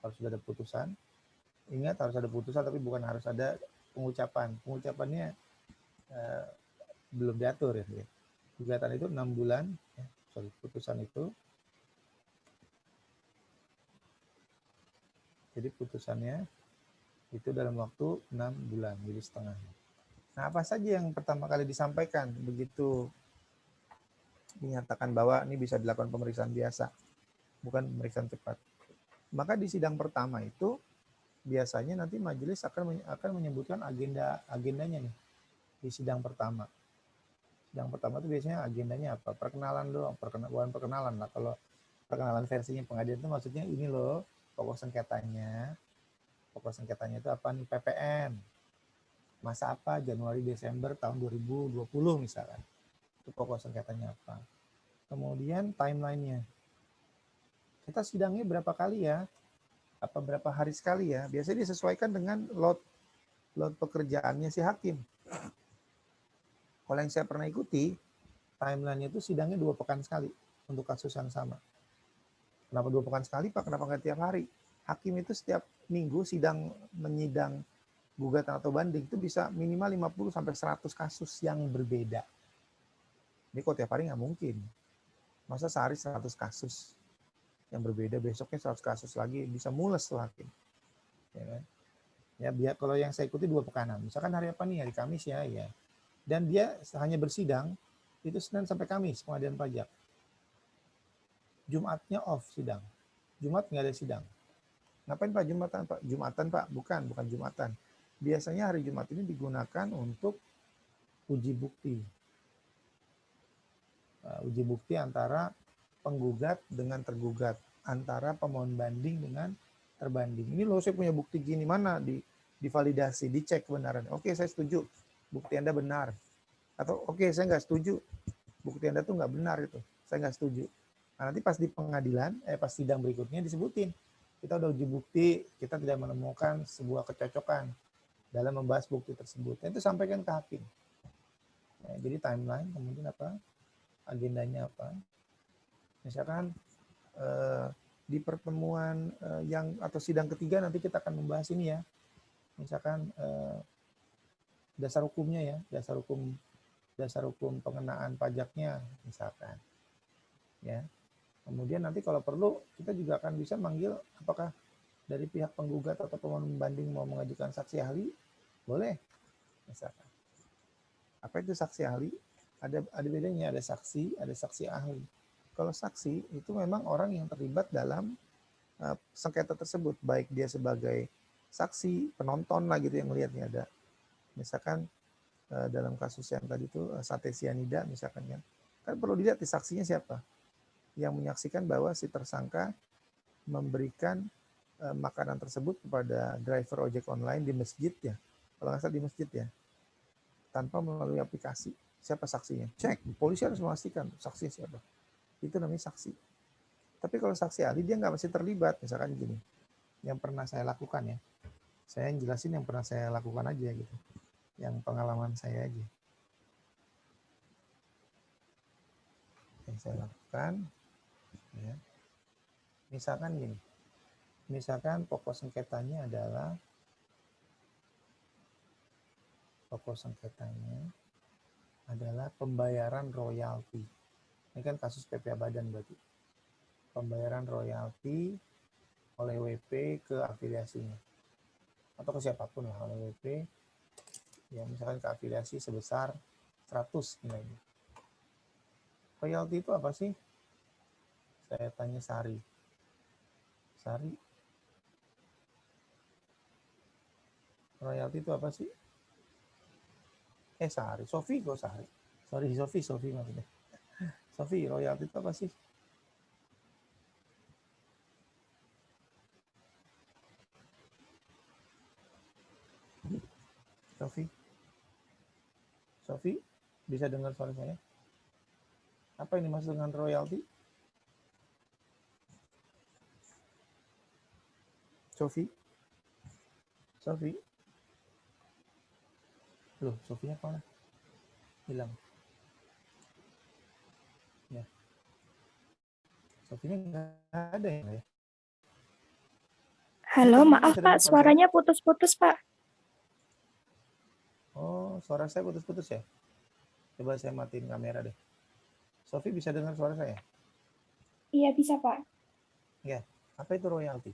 harus sudah ada putusan. Ingat harus ada putusan tapi bukan harus ada pengucapan. Pengucapannya belum diatur ya. Gugatan itu 6 bulan, putusan itu. Jadi putusannya itu dalam waktu 6 bulan, jadi setengah. Nah, apa saja yang pertama kali disampaikan begitu dinyatakan bahwa ini bisa dilakukan pemeriksaan biasa, bukan pemeriksaan cepat. Maka di sidang pertama itu biasanya nanti majelis akan menyebutkan agendanya nih di sidang pertama. Sidang pertama itu biasanya agendanya apa? Perkenalan doang, bukan perkenalan lah. Kalau perkenalan versinya pengadilan itu maksudnya ini loh, pokok sengketanya. Pokok sengketanya itu apa nih? PPN. Masa apa? Januari Desember tahun 2020 misalkan. Itu pokok sengketanya apa. Kemudian timeline-nya. Kita sidangnya berapa kali ya? Apa berapa hari sekali ya? Biasanya disesuaikan dengan load pekerjaannya si hakim. Kalau yang saya pernah ikuti, timeline-nya itu sidangnya 2 pekan sekali untuk kasus yang sama. Kenapa 2 pekan sekali, Pak? Kenapa nggak tiap hari? Hakim itu setiap minggu menyidang gugatan atau banding itu bisa minimal 50-100 kasus yang berbeda. Ini kok tiap hari nggak mungkin. Masa sehari 100 kasus yang berbeda, besoknya 100 kasus lagi, bisa mules tuh hakim. Ya kan? Ya, biar kalau yang saya ikuti 2 pekanan. Misalkan hari apa nih? Hari Kamis ya. Dan dia hanya bersidang itu Senin sampai Kamis pengadilan pajak. Jumatnya off sidang. Jumat nggak ada sidang. Ngapain Pak Jumatan Pak? Jumatan Pak? Bukan Jumatan. Biasanya hari Jumat ini digunakan untuk uji bukti. Uji bukti antara penggugat dengan tergugat, antara pemohon banding dengan terbanding. Ini loh saya punya bukti gini, mana divalidasi, dicek kebenaran. Oke, saya setuju, bukti Anda benar. Atau oke, saya nggak setuju, bukti Anda tuh nggak benar itu, saya nggak setuju. Nah, nanti pas di pengadilan, pas sidang berikutnya disebutin, kita udah uji bukti, kita tidak menemukan sebuah kecocokan dalam membahas bukti tersebut. Nah, itu sampaikan ke hakim. Nah, jadi timeline, kemudian apa, agendanya apa. Misalkan di pertemuan yang atau sidang ketiga nanti kita akan membahas ini ya. Misalkan dasar hukumnya ya, dasar hukum pengenaan pajaknya misalkan. Ya. Kemudian nanti kalau perlu kita juga akan bisa manggil apakah dari pihak penggugat atau pemohon banding mau mengajukan saksi ahli, boleh. Misalkan. Apa itu saksi ahli? Ada bedanya, ada saksi ahli. Kalau saksi itu memang orang yang terlibat dalam sengketa tersebut, baik dia sebagai saksi, penonton lah gitu yang melihatnya ada. Misalkan dalam kasus yang tadi itu sate sianida misalkan kan perlu dilihat di saksinya siapa yang menyaksikan bahwa si tersangka memberikan makanan tersebut kepada driver ojek online di masjid ya, kalau nggak salah di masjid ya, tanpa melalui aplikasi. Siapa saksinya? Cek, polisi harus memastikan saksinya siapa. Itu namanya saksi. Tapi kalau saksi ahli dia nggak mesti terlibat. Misalkan gini, yang pernah saya lakukan ya, saya jelasin yang pernah saya lakukan aja gitu, yang pengalaman saya aja. Yang saya lakukan, ya. Misalkan gini, misalkan pokok sengketanya adalah pembayaran royalti. Ini kan kasus PPA Badan berarti. Pembayaran royalti oleh WP ke afiliasinya. Atau ke siapapun lah oleh WP. Ya misalkan ke afiliasi sebesar 100 nilainya. Royalti itu apa sih? Saya tanya Sari. Royalti itu apa sih? Sari. Sofi kok Sari. Sorry, Sofi maksudnya. Sofi, royalti itu apa sih? Sofi, bisa dengar suara saya? Apa ini maksud dengan royalti? Sofi? Loh, Sofinya kemana? Hilang. Ya. Sofinya nggak ada ya? Halo, maaf Pak, suaranya putus-putus Pak. Oh, suara saya putus-putus ya? Coba saya matiin kamera deh. Sofi bisa dengar suara saya? Iya, bisa Pak. Ya, apa itu royalti?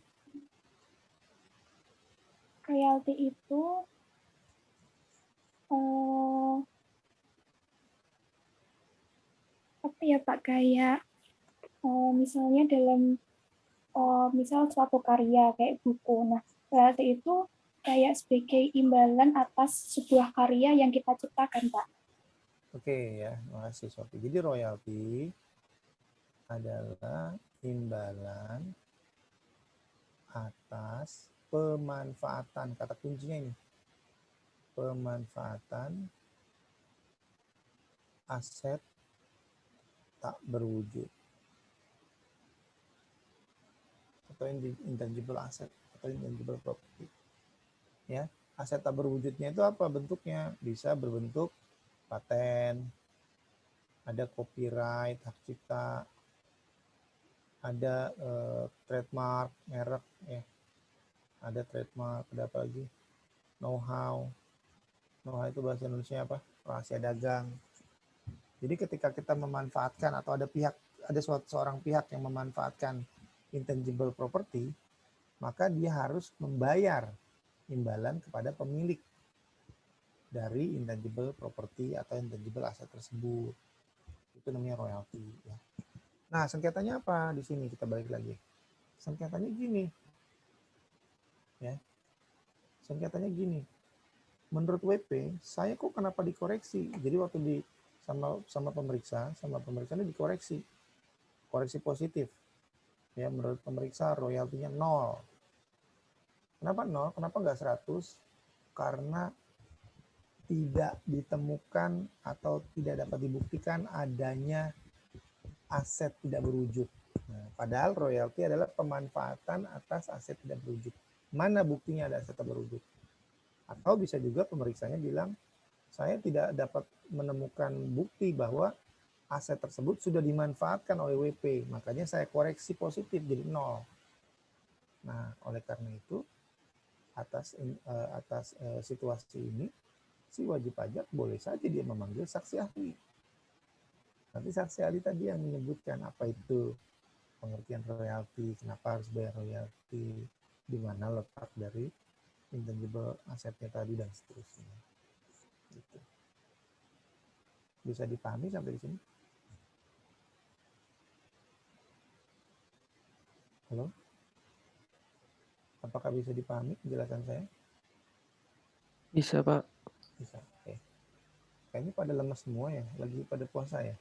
Royalti itu apa ya Pak, kayak misalnya dalam misal suatu karya kayak buku. Nah, royalti itu kayak sebagai imbalan atas sebuah karya yang kita ciptakan, Pak. Oke ya, makasih Sofi. Jadi royalti adalah imbalan atas pemanfaatan, kata kuncinya ini, pemanfaatan aset tak berwujud atau intangible asset atau intangible property. Ya, aset tak berwujudnya itu apa bentuknya? Bisa berbentuk paten, ada copyright, hak cipta, ada trademark, merek, ya, ada trademark, ada apa lagi? Know-how itu bahasa Indonesia apa? Rahasia dagang. Jadi ketika kita memanfaatkan atau ada seorang pihak yang memanfaatkan intangible property, maka dia harus membayar imbalan kepada pemilik dari intangible property atau intangible aset tersebut. Itu namanya royalti. Ya. Nah, sengketanya apa? Di sini kita balik lagi. Sengketanya gini. Ya. Sengketanya gini. Menurut WP, saya kok kenapa dikoreksi? Jadi waktu sama pemeriksa ini dikoreksi. Koreksi positif. Ya, menurut pemeriksa royaltinya 0. Kenapa 0? Kenapa nggak 100? Karena tidak ditemukan atau tidak dapat dibuktikan adanya aset tidak berwujud. Nah, padahal royalti adalah pemanfaatan atas aset tidak berwujud. Mana buktinya ada aset tidak berwujud? Atau bisa juga pemeriksanya bilang, saya tidak dapat menemukan bukti bahwa aset tersebut sudah dimanfaatkan oleh WP, makanya saya koreksi positif jadi 0. Nah, oleh karena itu, atas situasi ini, si wajib pajak boleh saja dia memanggil saksi ahli. Nanti saksi ahli tadi yang menyebutkan apa itu pengertian royalti, kenapa harus bayar royalti, di mana letak dari intangible asetnya tadi dan seterusnya. Gitu. Bisa dipahami sampai di sini? Halo? Apakah bisa dipahami penjelasan saya? Bisa, Pak. Bisa. Oke. Kayaknya pada lemas semua ya, lagi pada puasa ya.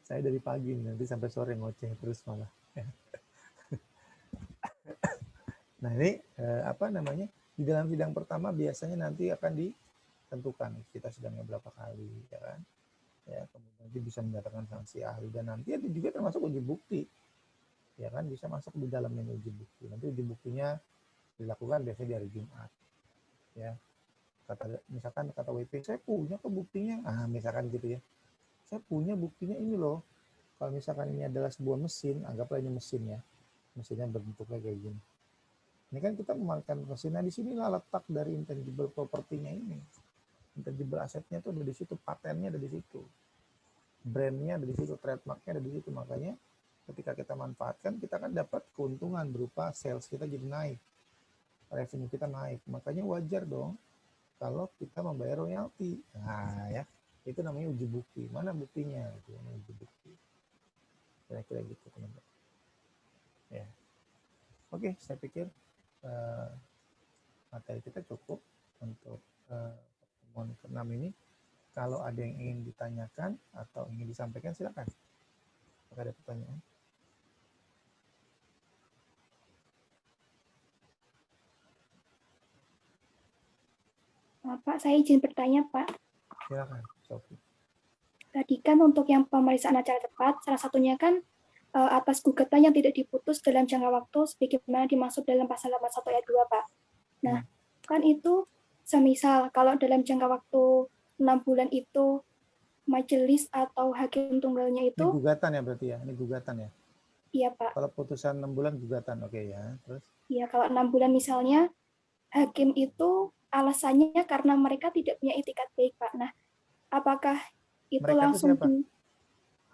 Saya dari pagi nanti sampai sore ngoceh terus malah. Nah ini apa namanya, di dalam sidang pertama biasanya nanti akan ditentukan kita sidangnya berapa kali, ya kan? Ya, kemudian nanti bisa mendatangkan saksi ahli dan nanti ada juga termasuk uji bukti, ya kan, bisa masuk di dalamnya uji bukti. Nanti uji buktinya dilakukan biasanya di hari Jumat, ya. Misalkan kata WP, saya punya kok buktinya, misalkan gitu ya, saya punya buktinya ini loh. Kalau misalkan ini adalah sebuah mesin, anggaplah ini mesin ya, mesinnya bentuknya kayak gini. Ini kan kita memakai mesin. Nah, di sinilah letak dari intangible property-nya ini. Intangible asetnya itu ada di situ, patennya ada di situ, brandnya ada di situ, trademarknya ada di situ. Makanya ketika kita manfaatkan, kita kan dapat keuntungan berupa sales kita jadi naik, revenue kita naik. Makanya wajar dong kalau kita membayar royalti. Nah ya, itu namanya uji bukti. Mana buktinya? Itu namanya uji bukti. Kira-kira gitu teman-teman. Ya. Oke, saya pikir materi kita cukup untuk pertemuan ke-6 ini. Kalau ada yang ingin ditanyakan atau ingin disampaikan, silakan. Apakah ada pertanyaan? Pak, saya izin bertanya, Pak. Silakan, Sofi. Tadi kan untuk yang pemeriksaan acara tepat, salah satunya kan atas gugatan yang tidak diputus dalam jangka waktu sebagaimana dimaksud dalam pasal 81 ayat 2, Pak. Nah, kan itu semisal kalau dalam jangka waktu 6 bulan itu majelis atau hakim tunggalnya itu, Ini gugatan ya berarti ya? Ini gugatan ya? iya Pak. Kalau putusan 6 bulan gugatan, oke ya. Terus? Iya, kalau 6 bulan misalnya hakim itu alasannya karena mereka tidak punya itikat baik, Pak. Nah, apakah itu Mereka langsung itu siapa?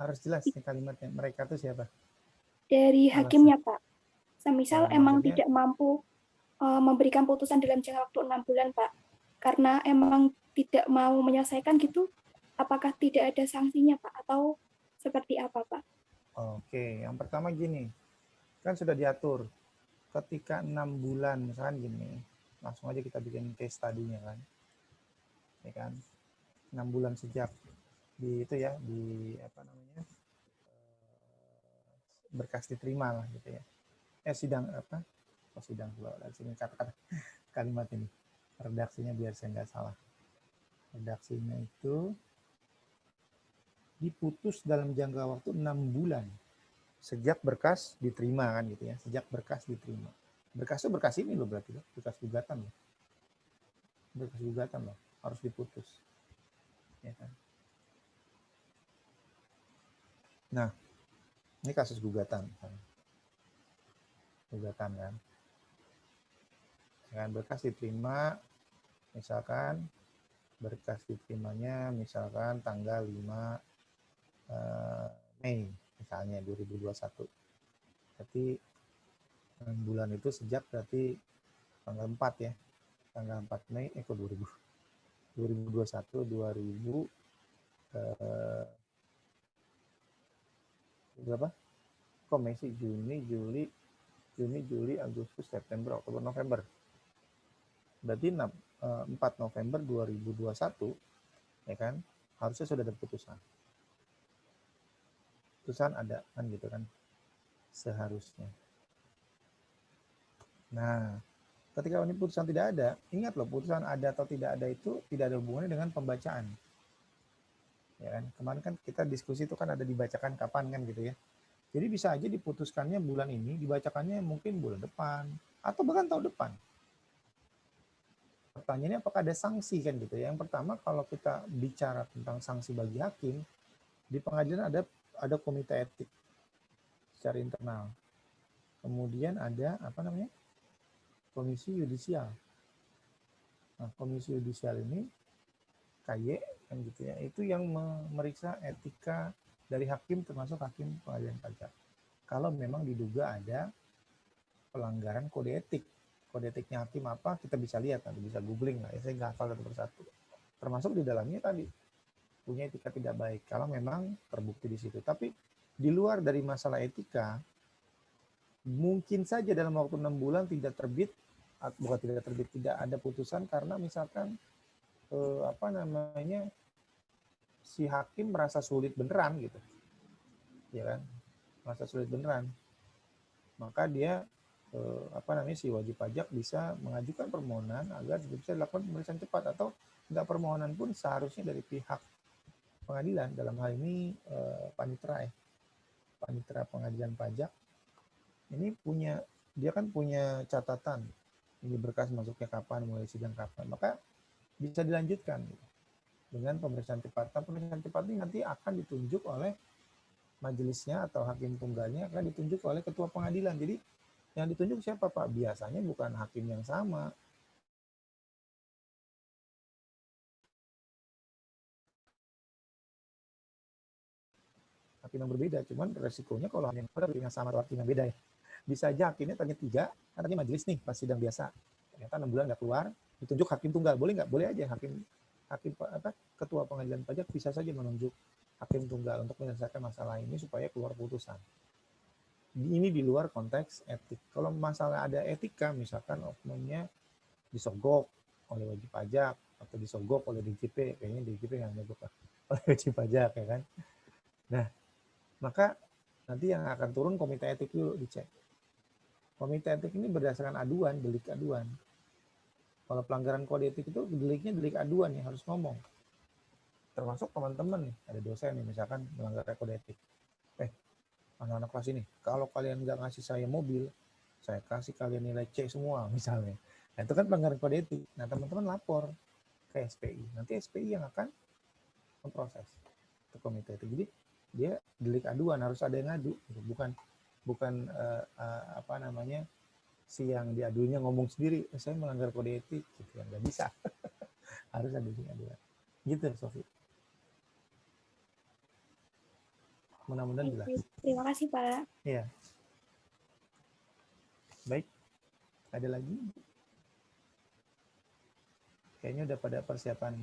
Harus jelas nih kalimatnya. Mereka itu siapa? dari hakimnya, Pak? Semisal emang maksudnya, tidak mampu memberikan putusan dalam jangka waktu 6 bulan, Pak. Karena emang tidak mau menyelesaikan gitu, apakah tidak ada sanksinya, Pak? Atau seperti apa, Pak? Oke, yang pertama gini, kan sudah diatur. Ketika 6 bulan, misalkan gini, langsung aja kita bikin case study-nya kan. Ya kan? 6 bulan sejak di itu ya, di apa namanya, berkas diterima lah gitu ya. Sidang apa? Sidang pula, sini kata-kata kalimat ini. Redaksinya biar saya nggak salah. Redaksinya itu diputus dalam jangka waktu 6 bulan sejak berkas diterima kan gitu ya, sejak berkas diterima. Berkas itu berkas ini loh berarti loh, berkas gugatan loh. Berkas gugatan loh, harus diputus. Ya kan? Nah, ini kasus gugatan kan. Gugatan kan. Dengan berkas diterima, misalkan berkas diterimanya misalkan tanggal 5 Mei misalnya 2021. Berarti bulan itu sejak berarti tanggal 4 ya. Tanggal 4 Mei kok 2021 2000 berapa? Kok Mei, Juni, Juli, Agustus, September, Oktober, November. Berarti 4 November 2021, ya kan, harusnya sudah ada putusan. Putusan ada kan gitu kan, seharusnya. Nah, ketika ini putusan tidak ada, ingat loh, putusan ada atau tidak ada itu tidak ada hubungannya dengan pembacaan. Ya kan, kemarin kan kita diskusi itu kan ada dibacakan kapan kan gitu ya. Jadi bisa aja diputuskannya bulan ini, dibacakannya mungkin bulan depan atau bahkan tahun depan. Pertanyaannya apakah ada sanksi kan gitu ya. Yang pertama kalau kita bicara tentang sanksi bagi hakim, di pengadilan ada komite etik secara internal. Kemudian ada apa namanya? Komisi yudisial. Nah, komisi yudisial ini KY kan gitu ya. Itu yang memeriksa etika dari hakim termasuk hakim pengadilan pajak. Kalau memang diduga ada pelanggaran kode etik. Kode etiknya hakim apa, kita bisa lihat nanti, bisa googling lah. Ya, saya nggak hafal satu persatu. Termasuk di dalamnya tadi, punya etika tidak baik. Kalau memang terbukti di situ. Tapi di luar dari masalah etika, mungkin saja dalam waktu 6 bulan tidak terbit, bukan tidak terbit, tidak ada putusan karena misalkan si hakim merasa sulit beneran gitu. Ya kan? Merasa sulit beneran. Maka dia si wajib pajak bisa mengajukan permohonan agar bisa dilakukan pemeriksaan cepat, atau enggak permohonan pun seharusnya dari pihak pengadilan, dalam hal ini panitera pengadilan pajak ini dia kan punya catatan ini berkas masuknya kapan, mulai sidang kapan, maka bisa dilanjutkan dengan pemeriksaan cepat. Nah, pemeriksaan cepat ini nanti akan ditunjuk oleh majelisnya atau hakim tunggalnya, akan ditunjuk oleh ketua pengadilan. Jadi yang ditunjuk siapa Pak? Biasanya bukan hakim yang sama. Hakim yang berbeda, cuman resikonya kalau hakim yang sama atau hakim yang beda ya. Bisa aja hakimnya tanya 3, kan tadi majelis nih pas sidang biasa. Ternyata 6 bulan nggak keluar, ditunjuk hakim tunggal. Boleh nggak? Boleh aja ketua pengadilan pajak bisa saja menunjuk hakim tunggal untuk menyelesaikan masalah ini supaya keluar putusan. Ini di luar konteks etik. Kalau masalah ada etika, misalkan oknumnya disogok oleh wajib pajak atau disogok oleh DJP, kayaknya DJP nggak nyogok lah, oleh wajib pajak ya kan. Nah, maka nanti yang akan turun komite etik dulu dicek. Komite etik ini berdasarkan aduan, delik aduan. Kalau pelanggaran kode etik itu deliknya delik aduan yang harus ngomong. Termasuk teman-teman nih, ada dosen nih misalkan melanggar kode etik. Anak-anak kelas ini, kalau kalian nggak ngasih saya mobil, saya kasih kalian nilai C semua misalnya. Nah, itu kan pelanggaran kode etik. Nah, teman-teman lapor ke SPI. Nanti SPI yang akan memproses ke komite etik. Jadi dia delik aduan, harus ada yang ngadu. Bukan si yang diadunya ngomong sendiri, saya melanggar kode etik, gitu kan, nggak bisa. Harus ada delik aduan. Gitu, Sofi. Mudah-mudahan jelas. Terima kasih, Pak. Iya. Baik. Ada lagi? Kayaknya udah pada persiapan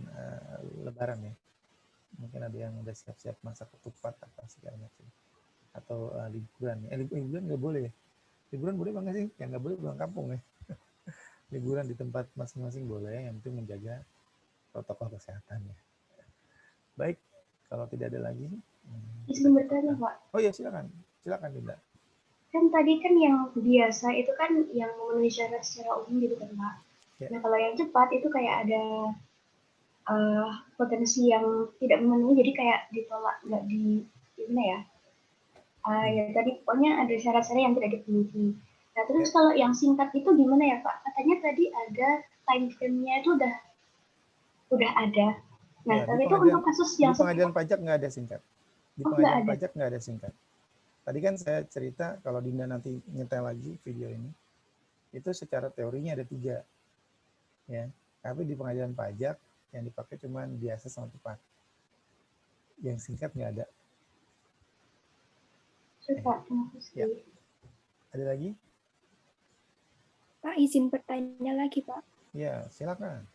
Lebaran ya. Mungkin ada yang udah siap-siap masak ketupat apa segala macam. Atau liburan. Liburan nggak boleh ya? Liburan boleh nggak sih? Yang nggak boleh pulang kampung ya. Liburan di tempat masing-masing boleh, yang penting menjaga protokol kesehatan ya. Baik, kalau tidak ada lagi. Izin bertanya, Pak. Oh ya, silakan Dinda. Kan tadi kan yang biasa itu kan yang memenuhi syarat secara umum gitu kan, Pak. Ya. Nah, kalau yang cepat itu kayak ada potensi yang tidak memenuhi, jadi kayak ditolak, nggak gimana ya? Ya tadi pokoknya ada syarat-syarat yang tidak dipenuhi. Nah, terus kalau yang singkat itu gimana ya, Pak? Katanya tadi ada time frame-nya itu udah ada. Nah, tapi itu untuk kasus yang di pengadilan pajak nggak ada singkat. Di pengadilan pajak nggak ada singkat. Tadi kan saya cerita, kalau Dinda nanti nyetel lagi video ini, itu secara teorinya ada 3. Ya, tapi di pengadilan pajak yang dipakai cuma biasa sama cepat. Yang singkat nggak ada. Ya. Ada lagi? Pak, izin bertanya lagi, Pak. Ya, silakan.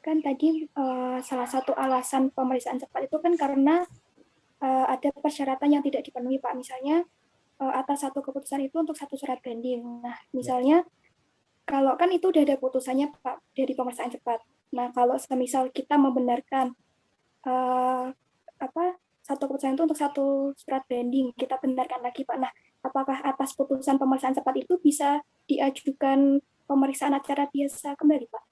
Kan tadi salah satu alasan pemeriksaan cepat itu kan karena ada persyaratan yang tidak dipenuhi, Pak. Misalnya atas satu keputusan itu untuk satu surat banding. Nah, misalnya kalau kan itu udah ada putusannya, Pak, dari pemeriksaan cepat. Nah, kalau semisal kita membenarkan satu keputusan itu untuk satu surat banding, kita benarkan lagi, Pak. Nah, apakah atas putusan pemeriksaan cepat itu bisa diajukan pemeriksaan acara biasa kembali, Pak?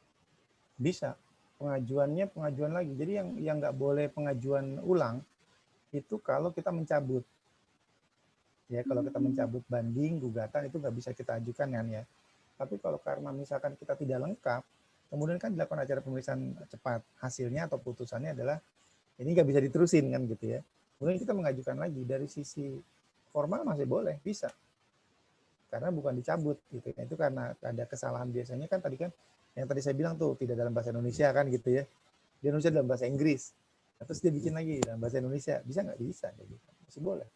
Bisa. Pengajuannya pengajuan lagi. Jadi yang nggak boleh pengajuan ulang itu kalau kita mencabut. Ya, kalau kita mencabut banding, gugatan itu nggak bisa kita ajukan kan ya. Tapi kalau karena misalkan kita tidak lengkap, kemudian kan dilakukan acara pemeriksaan cepat, hasilnya atau putusannya adalah ini nggak bisa diterusin kan gitu ya. Kemudian kita mengajukan lagi dari sisi formal masih boleh, bisa. Karena bukan dicabut gitu. Nah, itu karena ada kesalahan biasanya kan tadi kan yang tadi saya bilang tuh tidak dalam bahasa Indonesia kan gitu ya. Di Indonesia dalam bahasa Inggris. Nah, terus dia bikin lagi dalam bahasa Indonesia. Bisa nggak? Bisa. Gitu. Masih boleh.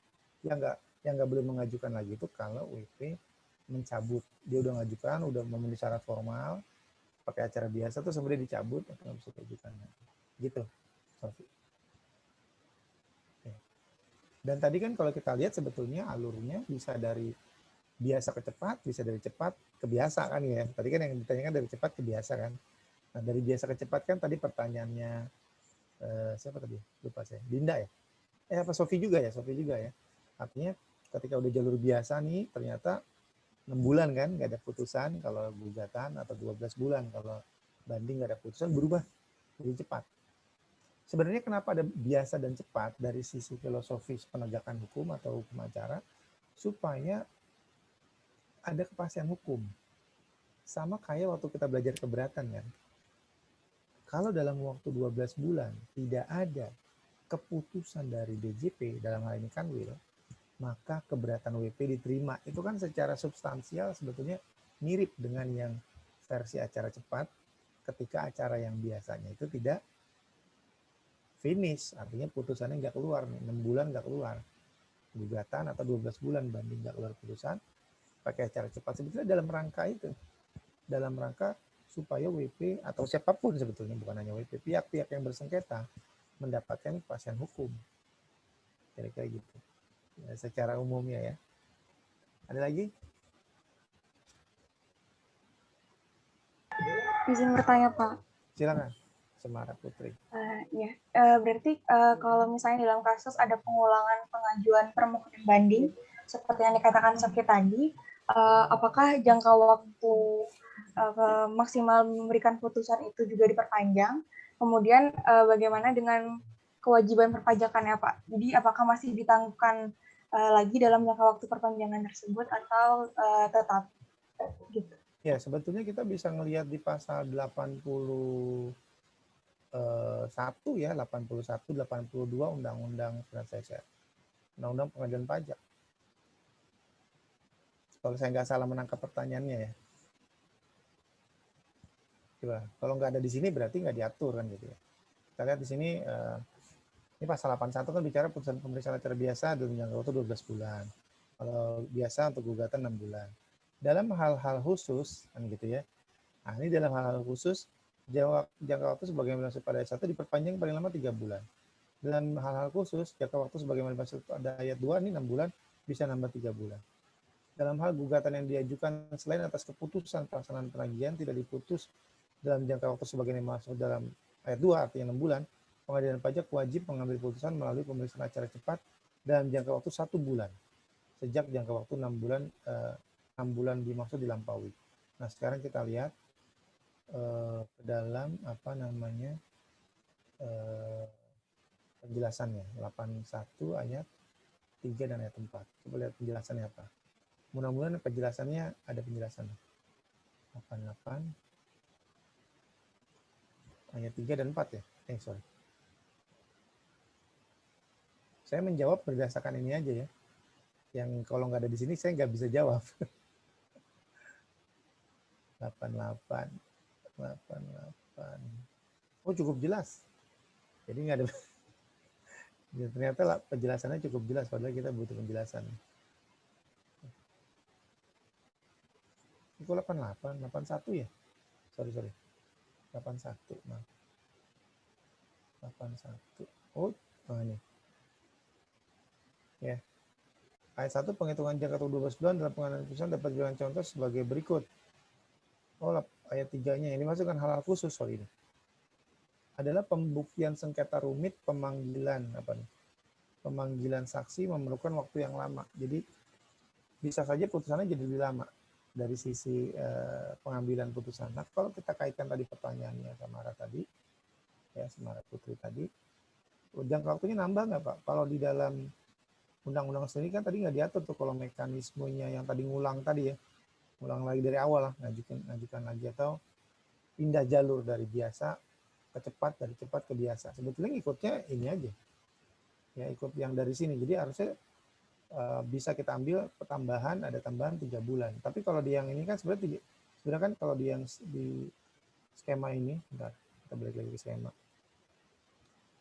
Yang nggak boleh mengajukan lagi itu kalau WP mencabut. Dia udah ngajukan, udah memenuhi syarat formal, pakai acara biasa terus kemudian dicabut, itu nggak bisa diajukan. Gitu, Sofi. Dan tadi kan kalau kita lihat sebetulnya alurnya bisa dari biasa ke cepat, bisa dari cepat ke biasa kan ya. Tadi kan yang ditanyakan dari cepat ke biasa kan. Nah dari biasa ke cepat kan tadi pertanyaannya siapa tadi? Lupa saya. Dinda ya? Apa Sofi juga ya? Sofi juga ya. Artinya ketika udah jalur biasa nih ternyata 6 bulan kan nggak ada putusan kalau gugatan atau 12 bulan kalau banding nggak ada putusan berubah jadi cepat. Sebenarnya kenapa ada biasa dan cepat dari sisi filosofis penegakan hukum atau hukum acara supaya ada kepastian hukum. Sama kayak waktu kita belajar keberatan kan. Kalau dalam waktu 12 bulan tidak ada keputusan dari DJP dalam hal ini Kanwil, maka keberatan WP diterima. Itu kan secara substansial sebetulnya mirip dengan yang versi acara cepat ketika acara yang biasanya itu tidak finish, artinya putusannya nggak keluar, 6 bulan nggak keluar. Gugatan atau 12 bulan banding nggak keluar putusan, pakai acara cepat. Sebetulnya dalam rangka itu, dalam rangka supaya WP atau siapapun sebetulnya, bukan hanya WP, pihak-pihak yang bersengketa mendapatkan kepastian hukum. Kira-kira gitu. Ya, secara umumnya ya. Ada lagi? Izin bertanya, Pak. Silakan, Semara Putri. Berarti kalau misalnya dalam kasus ada pengulangan pengajuan permohonan banding, seperti yang dikatakan Sofi tadi, apakah jangka waktu maksimal memberikan putusan itu juga diperpanjang? Kemudian bagaimana dengan kewajiban perpajakannya, Pak? Jadi apakah masih ditangguhkan lagi dalam jangka waktu perpanjangan tersebut atau tetap gitu? Ya, sebetulnya kita bisa ngelihat di pasal 81 ya, 81, 82 Undang-Undang Undang-Undang Pengadilan Pajak. Kalau saya nggak salah menangkap pertanyaannya ya. Coba, kalau nggak ada di sini berarti nggak diatur kan gitu ya. Kita lihat di sini, ini pasal 81 kan bicara putusan pemeriksaan acara biasa dalam jangka waktu 12 bulan. Kalau biasa untuk gugatan 6 bulan. Dalam hal-hal khusus, kan gitu ya. Nah, ini dalam hal-hal khusus, jangka waktu sebagaimana dimaksud pada ayat 1 diperpanjang paling lama 3 bulan. Dalam hal-hal khusus, jangka waktu sebagaimana dimaksud pada ayat 2 ini 6 bulan, bisa nambah 3 bulan. Dalam hal gugatan yang diajukan selain atas keputusan pelaksanaan penagihan tidak diputus dalam jangka waktu sebagaimana dimaksud dalam ayat 2, artinya 6 bulan, pengadilan pajak wajib mengambil putusan melalui pemeriksaan acara cepat dalam jangka waktu 1 bulan. Sejak jangka waktu 6 bulan dimaksud dilampaui. Nah, sekarang kita lihat ke dalam apa namanya penjelasannya 81 ayat 3 dan ayat 4. Coba lihat penjelasannya apa. Mudah-mudahan penjelasannya ada penjelasannya. 88 ayat 3 dan 4 ya. Sorry. Saya menjawab berdasarkan ini aja ya. Yang kalau nggak ada di sini saya nggak bisa jawab. 88. Oh, cukup jelas. Jadi nggak ada. Ya, ternyata penjelasannya cukup jelas, padahal kita butuh penjelasan. Itu 88, 81 ya? Sorry. 81, maaf. 81. Oh, ini. Ya. Ayat 1 penghitungan jangka waktu 12 bulan dalam pengambilan keputusan dapat diberikan contoh sebagai berikut. Oh, ayat 3-nya ini masukkan hal-hal khusus soal ini. Adalah pembuktian sengketa rumit pemanggilan pemanggilan saksi memerlukan waktu yang lama. Jadi bisa saja putusannya jadi lebih lama dari sisi pengambilan putusan. Nah, kalau kita kaitkan tadi pertanyaannya Samara tadi, ya Samara Putri tadi, jangka waktunya nambah nggak Pak? Kalau di dalam undang-undang sendiri kan tadi nggak diatur tuh kalau mekanismenya yang tadi ngulang tadi ya, ngulang lagi dari awal lah, ngajukan lagi atau pindah jalur dari biasa ke cepat, dari cepat ke biasa. Sebetulnya ikutnya ini aja, ya ikut yang dari sini. Jadi harusnya bisa kita ambil tambahan, ada tambahan 3 bulan. Tapi kalau di yang ini kan sebenarnya kan kalau di yang di skema ini, bentar, kita balik lagi ke skema.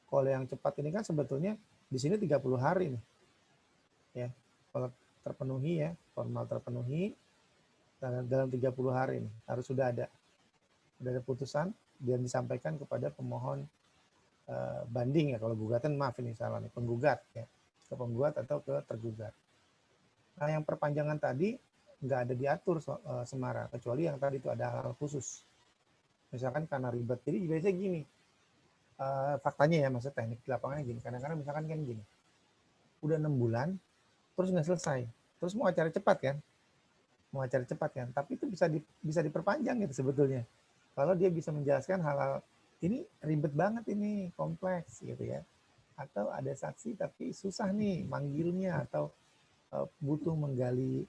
Kalau yang cepat ini kan sebetulnya di sini 30 hari nih. Ya, kalau terpenuhi ya, formal terpenuhi dalam 30 hari ini harus sudah ada putusan dan disampaikan kepada pemohon banding ya, kalau gugatan maaf ini salah nih, penggugat ya, ke penggugat atau ke tergugat. Nah, yang perpanjangan tadi nggak ada diatur Semara, kecuali yang tadi itu ada hal khusus. Misalkan karena ribet, jadi biasanya gini, faktanya ya, maksud teknik di lapangannya gini, kadang-kadang misalkan kan gini, udah 6 bulan, terus nggak selesai, terus mau acara cepat kan, tapi itu bisa diperpanjang gitu sebetulnya. Kalau dia bisa menjelaskan hal-hal ini ribet banget ini, kompleks gitu ya. Atau ada saksi tapi susah nih manggilnya, atau butuh menggali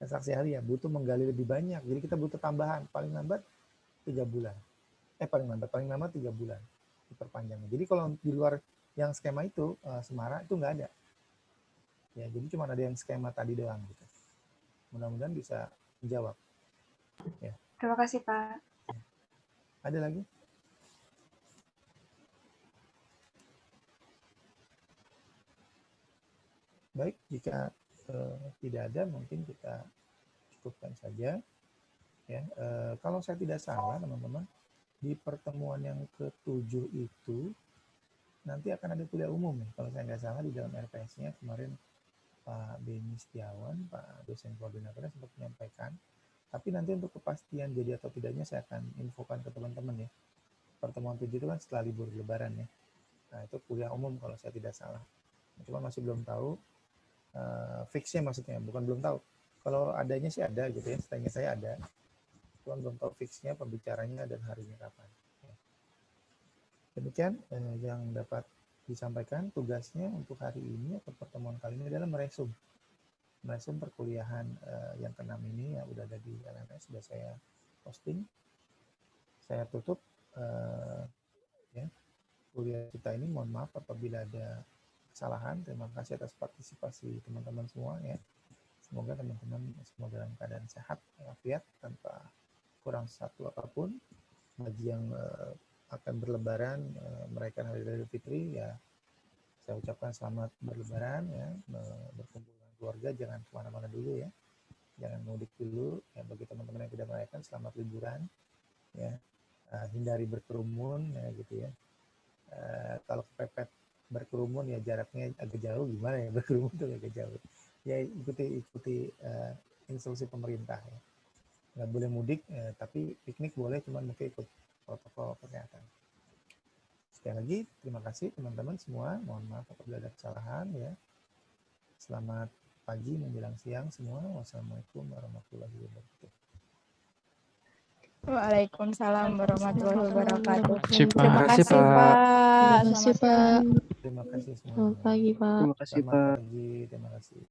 saksi ahli ya, butuh menggali lebih banyak. Jadi kita butuh tambahan paling lambat 3 bulan. Paling lama 3 bulan diperpanjangnya. Jadi kalau di luar yang skema itu Semara itu nggak ada. Ya, jadi cuma ada yang skema tadi doang gitu. Mudah-mudahan bisa menjawab. Ya. Terima kasih, Pak. Ada lagi? Baik, jika tidak ada mungkin kita cukupkan saja. Ya, kalau saya tidak salah teman-teman, di pertemuan yang ke-7 itu nanti akan ada kuliah umum ya. Kalau saya nggak salah di dalam RPS-nya kemarin Pak Beni Setiawan, Pak dosen koordinatornya sempat menyampaikan. Tapi nanti untuk kepastian jadi atau tidaknya saya akan infokan ke teman-teman ya. Pertemuan 7 itu kan setelah libur lebaran ya. Nah, itu kuliah umum kalau saya tidak salah. Cuma masih belum tahu fixnya, maksudnya bukan belum tahu. Kalau adanya sih ada gitu ya, setengah saya ada. Cuma belum tahu fixnya, pembicaranya dan harinya kapan. Demikian yang dapat disampaikan. Tugasnya untuk hari ini atau pertemuan kali ini adalah meresum perkuliahan yang ke-6 ini yang udah ada di LMS, sudah saya posting. Saya tutup ya kuliah kita ini. Mohon maaf apabila ada kesalahan. Terima kasih atas partisipasi teman-teman semua ya. Semoga teman-teman semua dalam keadaan sehat, walafiat, tanpa kurang satu apapun. Bagi yang akan berlebaran, merayakan Hari Raya Idul Fitri ya, saya ucapkan selamat berlebaran ya, berkumpul dengan keluarga, jangan kemana-mana dulu ya, jangan mudik dulu ya. Bagi teman-teman yang tidak merayakan, selamat liburan ya, hindari berkerumun ya gitu ya. Kalau kepepet berkerumun ya jaraknya agak jauh, gimana ya, berkerumun itu agak jauh ya, ikuti instruksi pemerintah ya. Nggak boleh mudik tapi piknik boleh, cuman mungkin ikut protokol kesehatan. Sekali lagi terima kasih teman-teman semua, mohon maaf apabila ada kesalahan ya. Selamat pagi menjelang siang semua. Wassalamualaikum warahmatullahi wabarakatuh. Waalaikumsalam warahmatullahi wabarakatuh. Terima kasih, Pak. Terima kasih, Pak. Terima kasih semua. Selamat pagi, Pak. Terima kasih, Pak. Terima kasih.